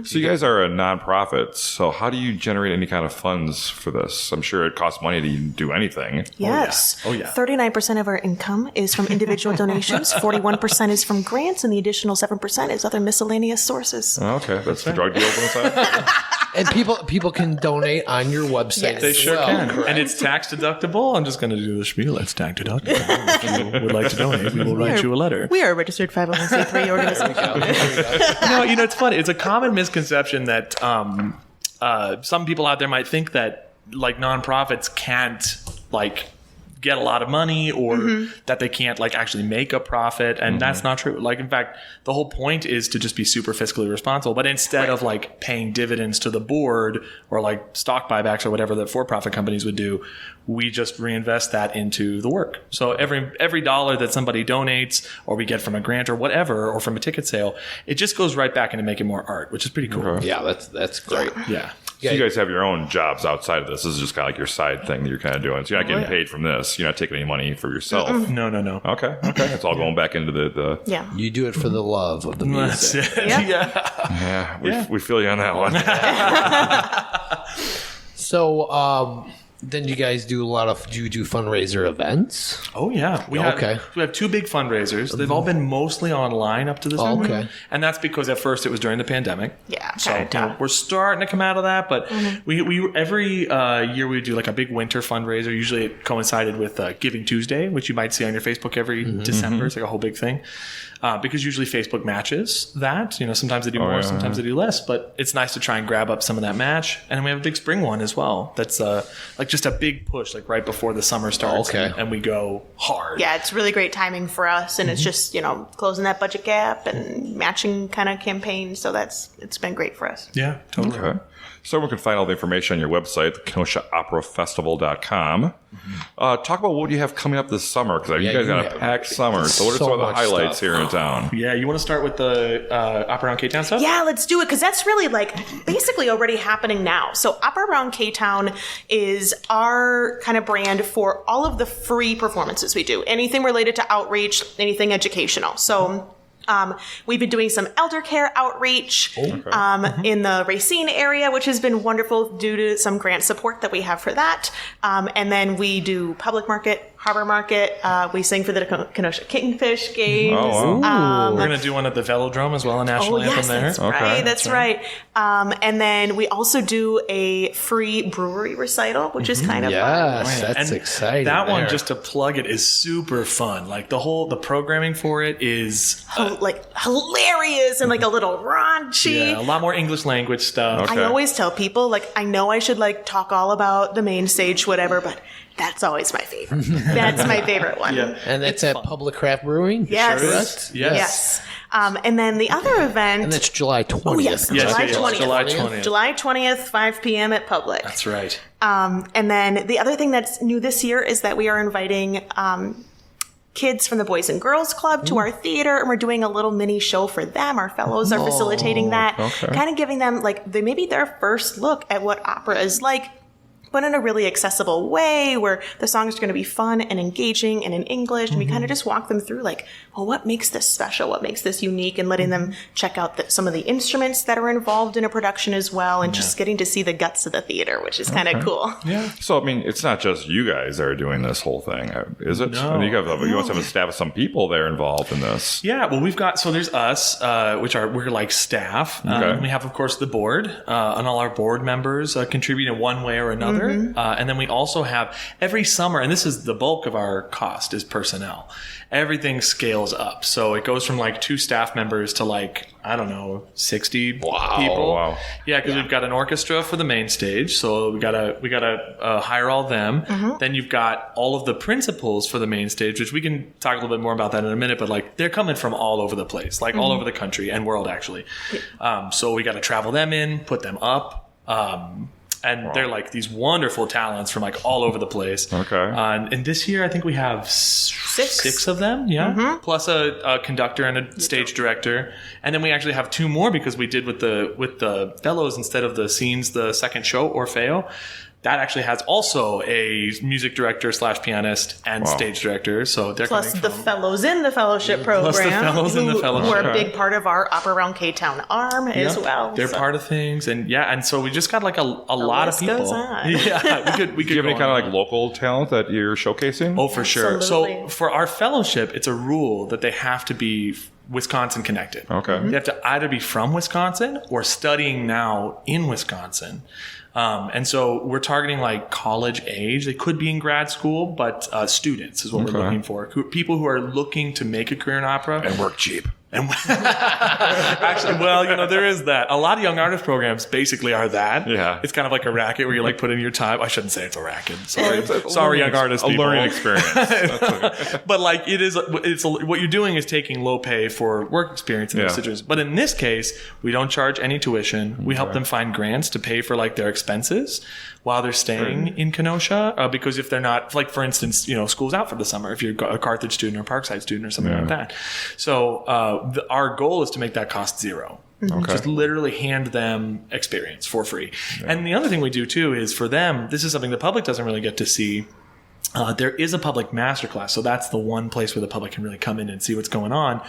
So you guys are a nonprofit. So how do you generate any kind of funds for this? I'm sure it costs money to do anything. Yes. Oh, yeah. 39% of our income is from individual donations. 41% is from grants, and the additional 7% is other miscellaneous sources. Okay, that's the drug deals on the side. And people can donate on your website. Yes. They as sure well, can. correct? And it's tax deductible. I'm just going to do the spiel. It's tax deductible. If you would like to donate, we will write you a letter. We are a registered 501c3 organization. You know, it's funny. It's a common misconception that some people out there might think that like nonprofits can't like get a lot of money or that they can't like actually make a profit, and that's not true. Like, in fact, the whole point is to just be super fiscally responsible, but instead of like paying dividends to the board or like stock buybacks or whatever that for-profit companies would do, we just reinvest that into the work. So every dollar that somebody donates or we get from a grant or whatever, or from a ticket sale, it just goes right back into making more art, which is pretty cool. Okay. Yeah, that's great. Yeah. So you guys have your own jobs outside of this. This is just kind of like your side thing that you're kind of doing. So you're not getting paid from this. You're not taking any money for yourself. No. Okay. It's all going back into the Yeah. You do it for the love of the That's music. it. Yeah. we feel you on that one. So, then you guys do do you do fundraiser events? Oh yeah, we have two big fundraisers. They've all been mostly online up to this point. Okay. And that's because at first it was during the pandemic. Yeah, So kinda tough. we're starting to come out of that, but we every year we do like a big winter fundraiser. Usually it coincided with Giving Tuesday, which you might see on your Facebook every December. It's like a whole big thing. Because usually Facebook matches that. You know, sometimes they do more, sometimes they do less. But it's nice to try and grab up some of that match. And then we have a big spring one as well. That's like just a big push, like right before the summer starts. Okay. And we go hard. Yeah, it's really great timing for us, and it's just, you know, closing that budget gap and matching kind of campaigns. So it's been great for us. Yeah, totally. Okay. So everyone can find all the information on your website, the KenoshaOperaFestival.com. Talk about what you have coming up this summer, because you guys got a packed summer. So what are some of the highlights here in town? Yeah, you want to start with the Opera Around Ktown stuff? Yeah, let's do it, because that's really like basically already happening now. So Opera Around Ktown is our kind of brand for all of the free performances we do. Anything related to outreach, anything educational. So we've been doing some elder care outreach in the Racine area, which has been wonderful due to some grant support that we have for that. And then we do public market, harbor market. We sing for the Kenosha Kingfish games. Oh, wow. We're going to do one at the Velodrome as well, a national anthem there. That's right. That's right. And then we also do a free brewery recital, which is kind of fun. Yes, that's And exciting. That one, there. just to plug it, is super fun. Like the programming for it is Like hilarious and like a little raunchy. a lot more English language stuff. Okay. I always tell people, like, I know I should like talk all about the main stage, whatever, but that's always my favorite. That's my favorite one. Yeah. And that's at Public Craft Brewing? Yes. Sure is. Correct? Yes. And then the other event. And that's July 20th. Oh, yes. Yes, July yes, 20th. July 20th. July 20th, 5 p.m. at Public. That's right. And then the other thing that's new this year is that we are inviting kids from the Boys and Girls Club to our theater, and we're doing a little mini show for them. Our fellows are facilitating that, kind of giving them like maybe their first look at what opera is like, but in a really accessible way where the songs are going to be fun and engaging and in English. And we kind of just walk them through like, well, what makes this special? What makes this unique? And letting them check out some of the instruments that are involved in a production as well. And just getting to see the guts of the theater, which is kind of cool. Yeah. So, I mean, it's not just you guys that are doing this whole thing, is it? No. I mean, you must have a staff of some people there involved in this. Yeah, well, there's us, we're like staff. Okay. We have, of course, the board, and all our board members contribute in one way or another. And then we also have every summer, and this is the bulk of our cost is personnel. Everything scales up. So it goes from like 2 staff members to like, I don't know, 60 people. Wow. Yeah, because we've got an orchestra for the main stage, so we gotta hire all them. Then you've got all of the principals for the main stage, which we can talk a little bit more about that in a minute. But like they're coming from all over the place, like all over the country and world actually. So we got to travel them in, put them up. And they're like these wonderful talents from like all over the place. Okay. And this year, I think we have six of them. Yeah. Plus a conductor and a stage director. And then we actually have 2 more because we did with the fellows instead of the scenes, the second show, Orfeo. That actually has also a music director / pianist and stage director. So they're Plus coming the from, fellows in the fellowship program. Plus the fellows in the fellowship. Who are a big part of our Opera Round Ktown arm as well. They're part of things. And so we just got like a lot of list people. goes on. Yeah, we could Do you have go any kind on. of like local talent that you're showcasing? Oh, for sure. Absolutely. So for our fellowship, it's a rule that they have to be Wisconsin connected. Okay. They have to either be from Wisconsin or studying now in Wisconsin. And so we're targeting like college age. They could be in grad school, but students is what we're looking for. People who are looking to make a career in opera. And work cheap. And actually, well, there is that. A lot of young artist programs basically are that. Yeah. It's kind of like a racket where you like put in your time. I shouldn't say it's a racket. Sorry, young artists. A people. learning experience. That's okay. But like what you're doing is taking low pay for work experience in those situations. But in this case, we don't charge any tuition. We help them find grants to pay for like their expenses while they're staying in Kenosha. Because if they're not, like for instance, school's out for the summer. If you're a Carthage student or a Parkside student or something like that. So our goal is to make that cost zero. Okay. Just literally hand them experience for free. And the other thing we do too is for them, this is something the public doesn't really get to see. There is a public masterclass, so that's the one place where the public can really come in and see what's going on.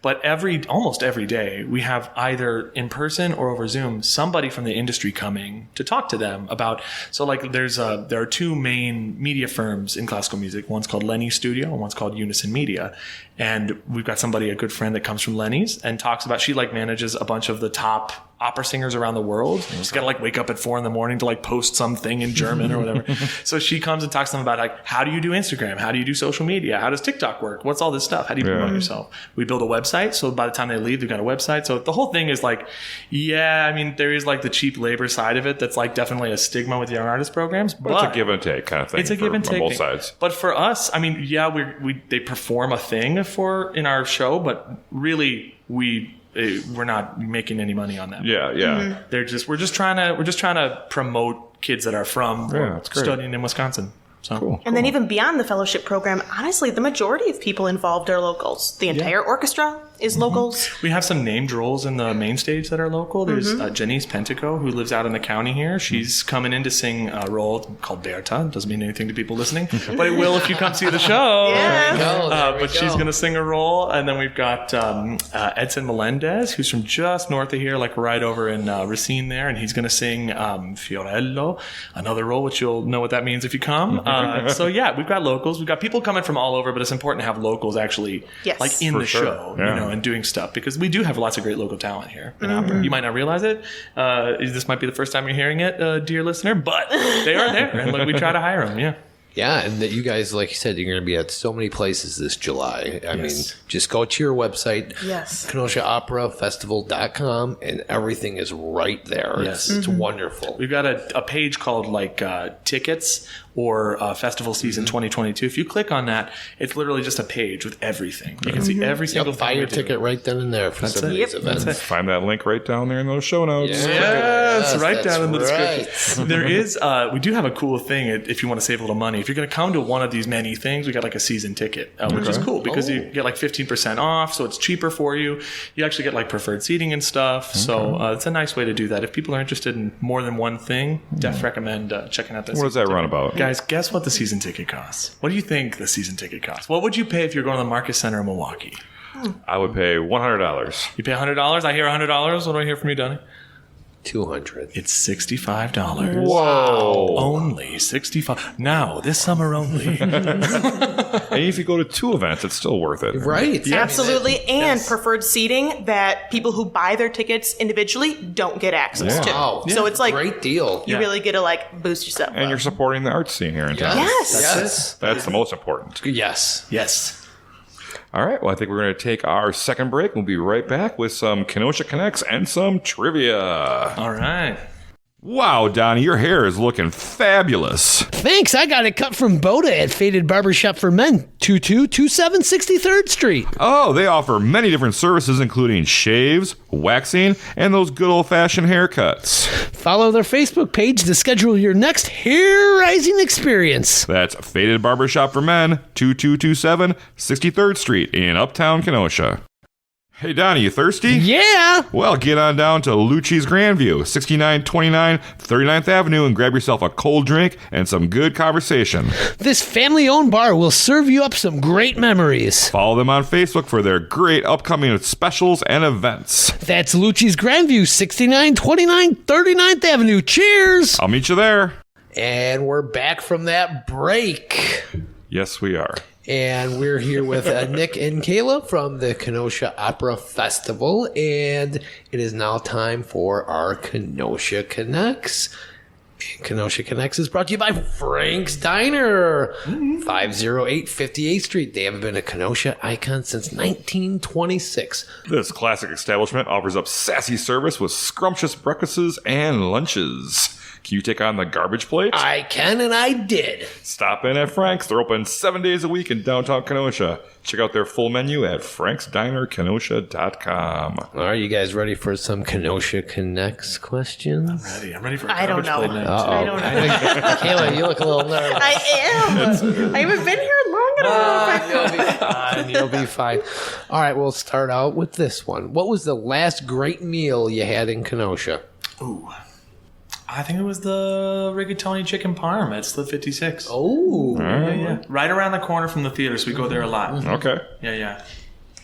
But almost every day, we have either in person or over Zoom somebody from the industry coming to talk to them about. So, like, there are 2 main media firms in classical music. One's called Lenny's Studio, and one's called Unison Media. And we've got a good friend that comes from Lenny's and talks about. She like manages a bunch of the top opera singers around the world. She's got to like wake up at 4 a.m. to like post something in German or whatever. So she comes and talks to them about like, how do you do Instagram? How do you do social media? How does TikTok work? What's all this stuff? How do you promote yourself? We build a website. So by the time they leave, they've got a website. So the whole thing is like, there is like the cheap labor side of it. That's like definitely a stigma with young artist programs, but It's a give and take kind of thing. it's a give and take on both sides. But for us, they perform a thing in our show, but really we're not making any money on that. Yeah. We're just trying to promote kids that are from that's great. studying in Wisconsin. So Cool. And then even beyond the fellowship program, honestly, the majority of people involved are locals. The entire orchestra is locals. we have some named roles in the main stage that are local. There's Janice Pentico, who lives out in the county here. She's coming in to sing a role called Berta. Doesn't mean anything to people listening, but it will if you come see the show. But she's going to sing a role. And then we've got Edson Melendez, who's from just north of here, like right over in Racine there. And he's going to sing Fiorello, another role, which you'll know what that means if you come. So we've got locals. We've got people coming from all over, but it's important to have locals actually like in the show, and doing stuff, because we do have lots of great local talent here in opera. You might not realize it. This might be the first time you're hearing it, dear listener, but they are there, and we try to hire them. Yeah, and that you guys, like you said, you're going to be at so many places this July. I mean, just go to your website, KenoshaOperaFestival.com, and everything is right there. Yes. It's wonderful. We've got a page called tickets or festival season 2022. If you click on that, it's literally just a page with everything. You can see every single thing. Buy your we do. ticket right then and there for some of these events. Find that link right down there in those show notes. Yes, right that's down in the right. description. There is, we do have a cool thing if you want to save a little money. If you're going to come to one of these many things, we got like a season ticket, which is cool because you get like 15% off, so it's cheaper for you. You actually get like preferred seating and stuff. So it's a nice way to do that. If people are interested in more than one thing, definitely recommend checking out that. What does that run about? Guys, guess what the season ticket costs? What do you think the season ticket costs? What would you pay if you're going to the Marcus Center in Milwaukee? I would pay $100. You pay $100? I hear $100. What do I hear from you, Donnie? $200. It's $65. Whoa. Only $65. Now, this summer only. And if you go to 2 events, it's still worth it. Right. Absolutely. And preferred seating that people who buy their tickets individually don't get access to. Wow. So it's like Great deal. you really get to like boost yourself And up. you're supporting the art scene here in town. Yes. That's the most important. Yes. Yes. All right. Well, I think we're going to take our second break. We'll be right back with some Kenosha Connects and some trivia. All right. Wow, Donnie, your hair is looking fabulous. Thanks, I got it cut from Boda at Faded Barbershop for Men, 2227 63rd Street. Oh, they offer many different services, including shaves, waxing, and those good old-fashioned haircuts. Follow their Facebook page to schedule your next hair-rising experience. That's Faded Barbershop for Men, 2227 63rd Street in Uptown Kenosha. Hey, Donnie, you thirsty? Yeah! Well, get on down to Luci's Grandview, 6929 39th Avenue, and grab yourself a cold drink and some good conversation. This family-owned bar will serve you up some great memories. Follow them on Facebook for their great upcoming specials and events. That's Lucci's Grandview, 6929 39th Avenue. Cheers! I'll meet you there. And we're back from that break. Yes, we are. And we're here with Nick and Kaila from the Kenosha Opera Festival. And it is now time for our Kenosha Connects. And Kenosha Connects is brought to you by Frank's Diner, 508 58th Street. They have been a Kenosha icon since 1926. This classic establishment offers up sassy service with scrumptious breakfasts and lunches. Can you take on the garbage plate? I can, and I did. Stop in at Frank's. They're open 7 days a week in downtown Kenosha. Check out their full menu at franksdinerkenosha.com. Are you guys ready for some Kenosha Connects questions? I'm ready for a I don't garbage know. plate now. I don't know. Kayla, you look a little nervous. I am. I haven't been here long enough. You'll be fine. You'll be fine. All right, we'll start out with this one. What was the last great meal you had in Kenosha? Ooh. I think it was the rigatoni chicken parm at Slip 56. Oh. Yeah. Right around the corner from the theater, so we go there a lot. Okay. Yeah.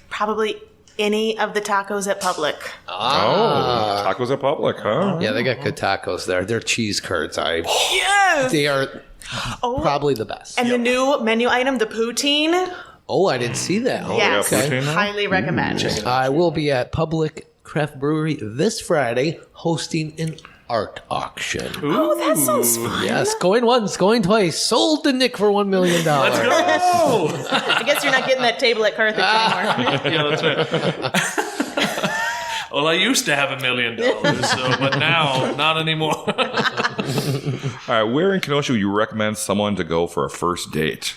Probably any of the tacos at Public. Oh, tacos at Public, huh? Yeah, they got good tacos there. They're cheese curds. Yes. They are probably the best. And the new menu item, the poutine. Oh, I didn't see that. Oh, Yes. okay. poutine now? Highly recommend. I will be at Public Craft Brewery this Friday hosting an art auction. Oh, that sounds fun. Yes, going once, going twice. Sold to Nick for $1 million. Let's go! I guess you're not getting that table at Carthage anymore. Yeah, that's right. Well, I used to have $1 million, but now, not anymore. All right, where in Kenosha would you recommend someone to go for a first date?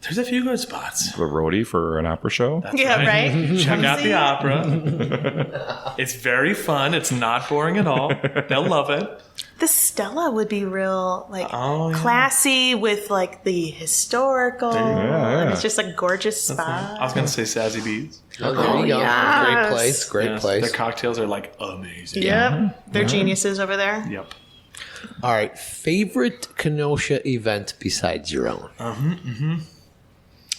There's a few good spots. The roadie for an opera show? Yeah, right? Check out the opera. It's very fun. It's not boring at all. They'll love it. The Stella would be real, like, yeah. classy with, like, the historical. Yeah. And it's just a gorgeous spot. I was going to say Sassy Bees. Oh, there you go. yes. Great place. Great Yeah, place. Their cocktails are like amazing. Yep. They're geniuses over there. Yep. All right. Favorite Kenosha event besides your own?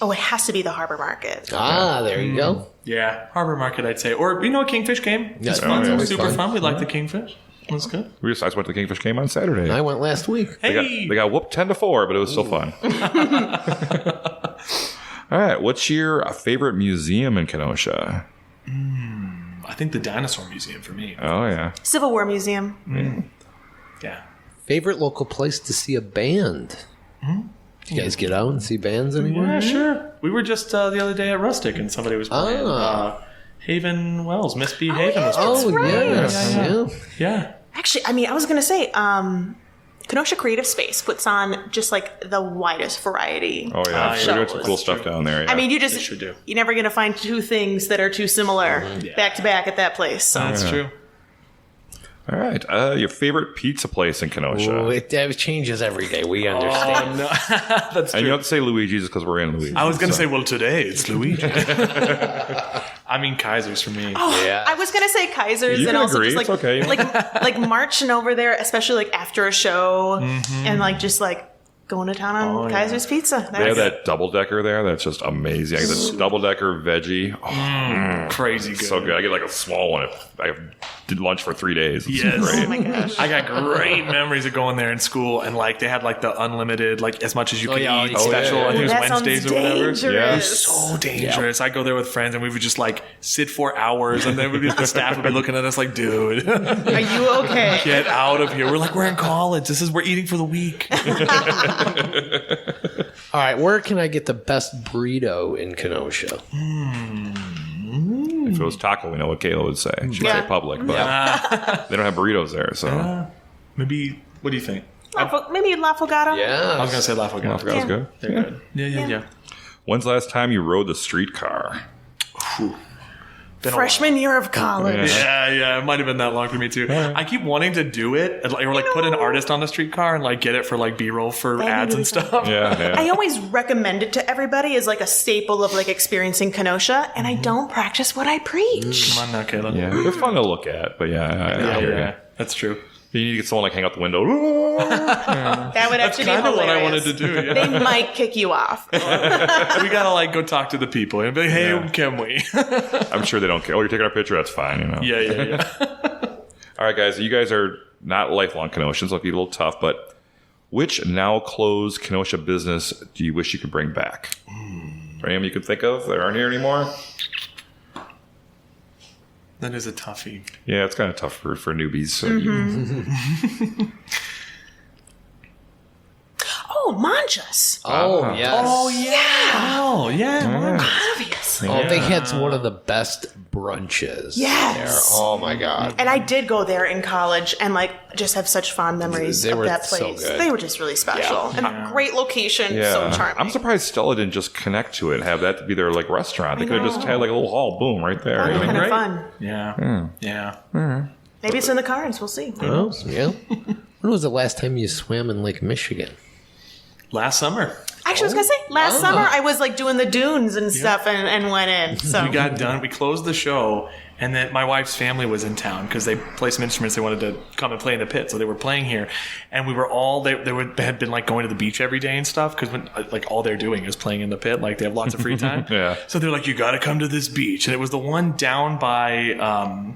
Oh, it has to be the Harbor Market. There you go. Yeah. Harbor Market, I'd say. Or, Kingfish game. Yeah, It's oh, fun. yeah. It's super Fun. fun. We like the Kingfish. That's good. I just went to the Kingfish game on Saturday. I went last week. Hey! They got whooped 10-4, but it was still fun. All right, what's your favorite museum in Kenosha? I think the Dinosaur Museum for me. Oh, yeah. Civil War Museum. Yeah. Favorite local place to see a band? Do you guys get out and see bands anymore? Yeah, sure. We were just the other day at Rustic and somebody was playing. Haven Wells, Miss B. Haven was playing. Oh, right. yes. Yeah. Yeah. Actually, I was going to say, Kenosha Creative Space puts on just like the widest variety. Oh, yeah. of They're doing some shows. cool stuff down there. Yeah. I mean, They sure do. you're never going to find two things that are too similar back to back at that place. So. That's true. All right, your favorite pizza place in Kenosha? Oh, it changes every day. We understand. Oh, no. That's And you true. have to say Luigi's because we're in Luigi. I was going to say, well, today it's Luigi. I mean, Kaiser's for me. Yeah. I was gonna say Kaiser's You and can also agree. just like It's okay. like marching over there, especially like after a show, and like just like going to town on Kaiser's Pizza. They have that double decker there. That's just amazing. I get this double decker veggie. Oh, Crazy good. so good. I get like a small one. I did lunch for 3 days. It's Yes. great. Oh my gosh. I got great memories of going there in school, and like they had like the unlimited, like as much as you could yeah. eat Oh, special. yeah. I think it was That sounds Wednesdays or whatever. dangerous. Yeah. So dangerous. I go there with friends, and we would just like sit for hours, and then the staff would be looking at us like, "Dude, Are you okay? get out of here." We're like, "We're in college. We're eating for the week." All right, where can I get the best burrito in Kenosha? If it was taco, we know what Kaila would say. She'd Yeah. say public, but they don't have burritos there, so. Maybe, what do you think? Maybe La Fogata. Yeah. I was going to say La Fogata. I forgot it was good. They're good. Yeah. When's the last time you rode the streetcar? Freshman year of college. Yeah, it might have been that long for me too. I keep wanting to do it, or like put an artist on a streetcar and like get it for like B-roll for That'd be ads really and fun. stuff. Yeah. I always recommend it to everybody as like a staple of like experiencing Kenosha, and I don't practice what I preach. Come on now, Kaila. Yeah, they're fun to look at, but I hear you. That's true. You need to get someone like hang out the window. That would actually be Kind of hilarious. what I wanted to do. Yeah. They might kick you off. We gotta like go talk to the people and be like, hey, Yeah. can we? I'm sure they don't care. Oh, you're taking our picture? That's fine, you know. Yeah. All right, guys. You guys are not lifelong Kenoshans, so it'll be a little tough, but which now closed Kenosha business do you wish you could bring back? Or any you could think of that aren't here anymore? That is a toughie. Yeah, it's kind of tough for newbies. So Oh, Manchas. Oh, yes. Yeah. Oh, yeah. Obviously. Oh, they had one of the best brunches. Yes. there. Oh, my God. And I did go there in college and like just have such fond memories They of were that so place. good. They were just really special. And a great location, yeah, so charming. I'm surprised Stella didn't just connect to it and have that to be their like restaurant. They could have just had like a little hall, boom, right there. That'd be you know? kind of Right? fun. Yeah. Maybe it's in the cards. We'll see. Oh, yeah. When was the last time you swam in Lake Michigan? Last summer. Actually, I was going to say, last summer I was like doing the dunes and stuff and went in. So We got done. We closed the show, and then my wife's family was in town because they play some instruments. They wanted to come and play in the pit, so they were playing here. And we were all they had been like going to the beach every day and stuff because like all they're doing is playing in the pit. Like they have lots of free time. Yeah. So they're like, you got to come to this beach, and it was the one down by.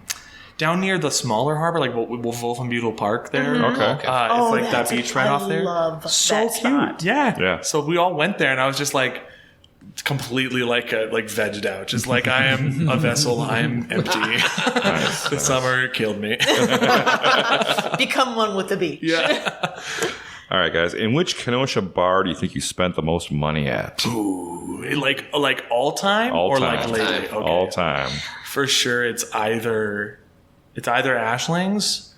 Down near the smaller harbor, like Wolfenbüttel Park there. Okay. It's like that that's- beach right I off there. love so that cute. spot. Yeah. So we all went there, and I was just like completely like vegged out. Just like I am a vessel, I am empty. The summer killed me. become one with the beach. Yeah. All right, guys. In which Kenosha bar do you think you spent the most money at? Like all time All or time. like lately? Okay. All time. For sure, it's either Ashling's,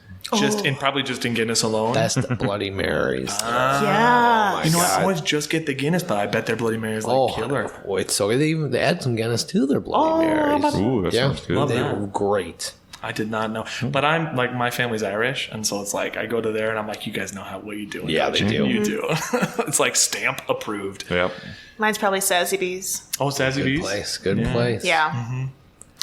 probably just in Guinness alone. Best Bloody Marys. Yeah. You know, I always just get the Guinness, but I bet their Bloody Mary is like killer. Wait, so they add some Guinness to their Bloody Marys. Ooh, that sounds good. They that. were great. I did not know, but I'm like my family's Irish, and so it's like I go to there and I'm like, you guys know what you doing? Yeah, don't they you? do. You do. It's like stamp approved. Yep. Mine's probably Sassy Bees. Oh, Sassy Good Bees. place. Good place. Yeah.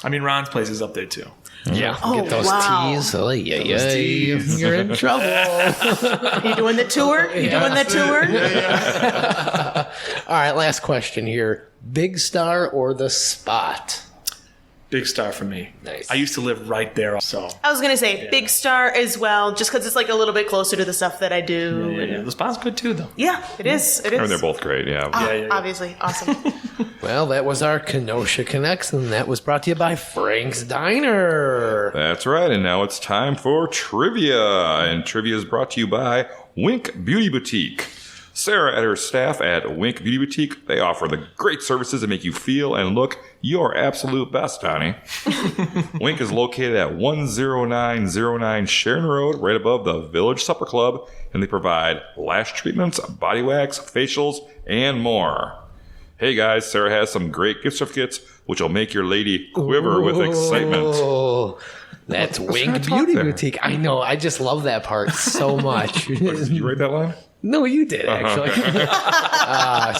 I mean, Ron's place is up there too. Yeah. Oh, Get those wow. teas. Oh, yeah. teas. You're in trouble. Are you doing the tour? You doing the tour? All right, last question here. Big Star or The Spot? Big Star for me. Nice. I used to live right there, so I was going to say Big Star as well, just because it's like a little bit closer to the stuff that I do. yeah. The spot's good too, though. Yeah, it is. It I mean, is. they're both great. Yeah. Yeah. Obviously. Awesome. Well, that was our Kenosha Connects, and that was brought to you by Frank's Diner. That's right. And now it's time for trivia. And trivia is brought to you by Wink Beauty Boutique. Sarah and her staff at Wink Beauty Boutique, they offer the great services that make you feel and look your absolute best, Donnie. Wink is located at 10909 Sharon Road, right above the Village Supper Club, and they provide lash treatments, body wax, facials, and more. Hey guys, Sarah has some great gift certificates, which will make your lady quiver with excitement. Oh, that's Wink talk Beauty there. Boutique. I know. I just love that part so much. Did you write that line? No, you did, actually.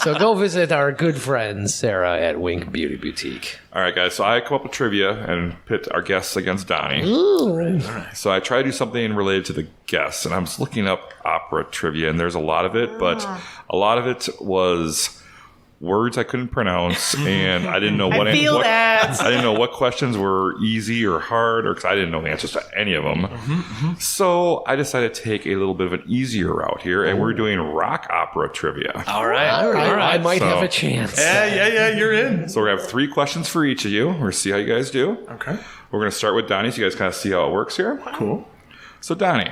So go visit our good friend, Sarah, at Wink Beauty Boutique. All right, guys. So I come up with trivia and pit our guests against Donnie. So I try to do something related to the guests, and I was looking up opera trivia, and there's a lot of it, but a lot of it was words I couldn't pronounce, and I didn't know I what feel that. I didn't know what questions were easy or hard, or because I didn't know the answers to any of them. So I decided to take a little bit of an easier route here, and we're doing rock opera trivia. All right. All right. I might So- have a chance. Yeah, you're in. So we're gonna have 3 questions for each of you. We're gonna see how you guys do. Okay. We're gonna start with Donnie, so you guys kind of see how it works here. Cool. So Donnie,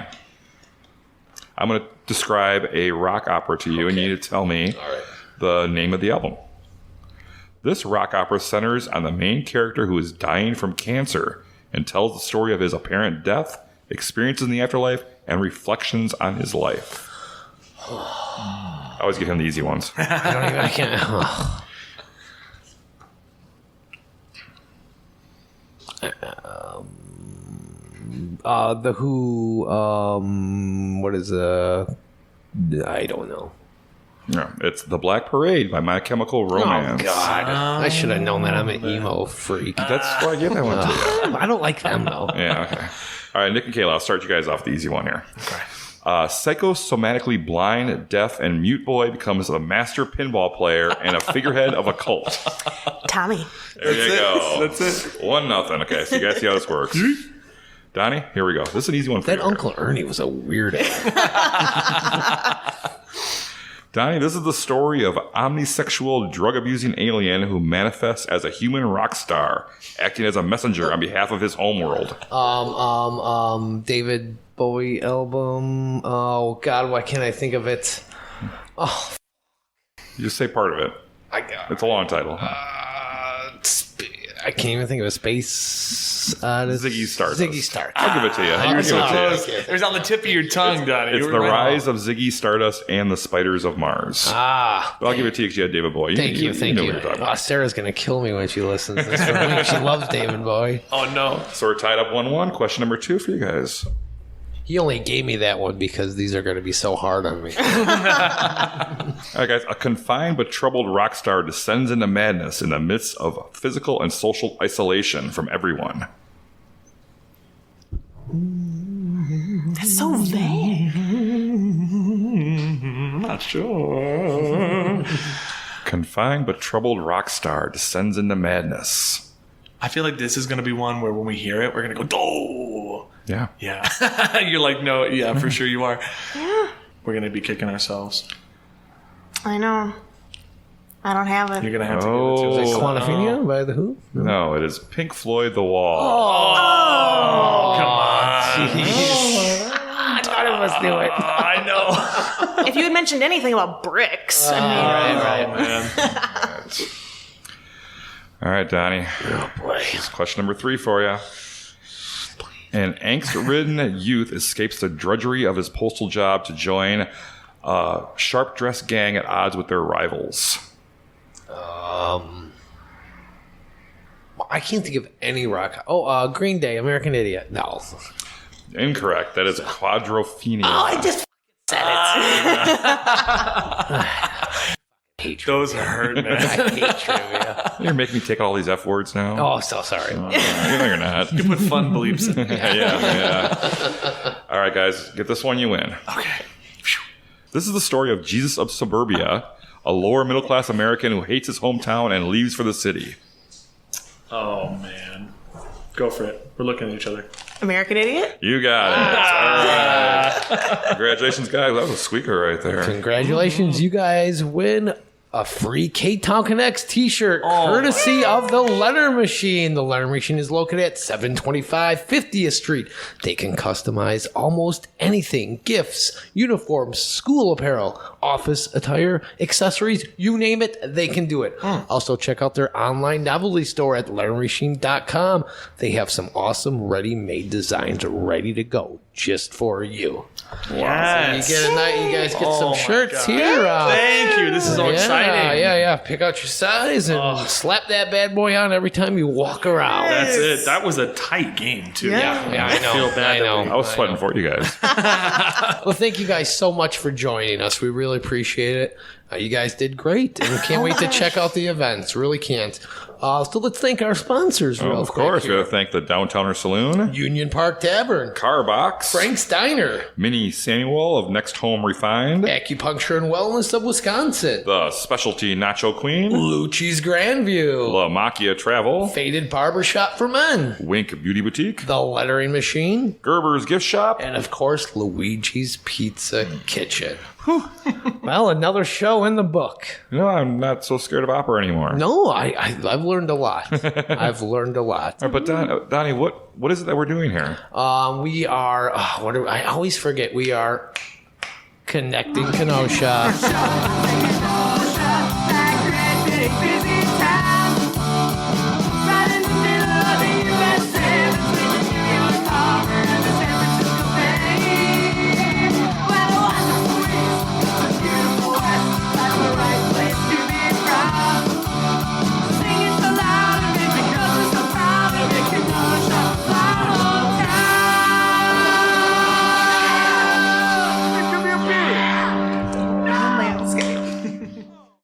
I'm gonna describe a rock opera to you, and you need to tell me the name of the album. This rock opera centers on the main character who is dying from cancer and tells the story of his apparent death, experiences in the afterlife, and reflections on his life. I always give him the easy ones. I can't. The Who, what is I don't know. Yeah, it's The Black Parade by My Chemical Romance. Oh, God. I should have known that. I'm an emo freak. That's why I gave that one to you. I don't like them, though. Yeah, okay. All right, Nick and Kayla, I'll start you guys off the easy one here. Okay. Psychosomatically blind, deaf, and mute boy becomes a master pinball player and a figurehead of a cult. Tommy. There you go. That's it. 1-0. Okay, so you guys see how this works. Donnie, here we go. This is an easy one for That you. Uncle Ernie was a weirdo. Donnie, this is the story of omnisexual, drug-abusing alien who manifests as a human rock star, acting as a messenger on behalf of his homeworld. David Bowie album. Oh, God, why can't I think of it? Oh, You just say part of it. I got It's a long title. I can't even think of a space. Ziggy Stardust. Ziggy Stardust. I'll give it to you. I'll give it to you. It was on the tip of your tongue, Donnie. It's You The were right. Rise of Ziggy Stardust and the Spiders of Mars. Ah, But I'll give it to you because you had David Bowie. thank you. know what you're talking about. Sarah's going to kill me when she listens to this one. She loves David Bowie. Oh, no. So we're tied up 1-1. Question number 2 for you guys. He only gave me that one because these are going to be so hard on me. All right, guys. A confined but troubled rock star descends into madness in the midst of physical and social isolation from everyone. That's so vague. I'm not sure. Confined but troubled rock star descends into madness. I feel like this is going to be one where when we hear it, we're going to go, oh. Yeah. Yeah. You're like, no, yeah, for sure you are. Yeah. We're going to be kicking ourselves. I know. I don't have it. You're going to have to give it to us. Oh. Quantifinia by The Who? No, it is Pink Floyd The Wall. Oh, come on. I thought I must do it. I know. If you had mentioned anything about bricks, I mean, Oh, man. All right, Donnie. Oh, boy. Question number 3 for you. An angst-ridden youth escapes the drudgery of his postal job to join a sharp-dressed gang at odds with their rivals. I can't think of any rock. Oh, Green Day, American Idiot. No. Incorrect. That is Quadrophenia. I just said it. Those hurt, man. I hate trivia. You're making me take all these F words now? Oh, so sorry. No, you're not. You put fun bleeps in. Yeah. All right, guys. Get this one, you win. Okay. This is the story of Jesus of Suburbia, a lower middle-class American who hates his hometown and leaves for the city. Oh, man. Go for it. We're looking at each other. American Idiot? You got it. All right. Congratulations, guys. That was a squeaker right there. Congratulations, you guys win a free Ktown Connects t-shirt courtesy of the Letter Machine. The Letter Machine is located at 725 50th Street. They can customize almost anything: gifts, uniforms, school apparel, office attire, accessories, you name it, they can do it. Also, check out their online novelty store at lettermachine.com. They have some awesome ready-made designs ready to go just for you. Yes. You get a night, you guys get Oh some my shirts God. here. Thank you. This is so exciting. Yeah. Pick out your size and slap that bad boy on every time you walk around. That's it. That was a tight game, too. Yeah. I know. feel bad I that know. I was sweating for you guys. Well, thank you guys so much for joining us. We really appreciate it. You guys did great, and we can't wait to check out the events. Really can't. So let's thank our sponsors real Of quick course, we here. got to thank the Downtowner Saloon, Union Park Tavern, Carbox, Frank's Diner, Minnie Samuel of Next Home Refined, Acupuncture and Wellness of Wisconsin, the Specialty Nacho Queen, Lucci's Grandview, La Macchia Travel, Faded Barbershop for Men, Wink Beauty Boutique, The Lettering Machine, Gerber's Gift Shop, and of course, Luigi's Pizza Kitchen. Well, another show in the book. No, I'm not so scared of opera anymore. No, I've learned a lot. I've learned a lot. All right, but Donnie, what is it that we're doing here? We are. I always forget. We are connecting Kenosha. big busy town.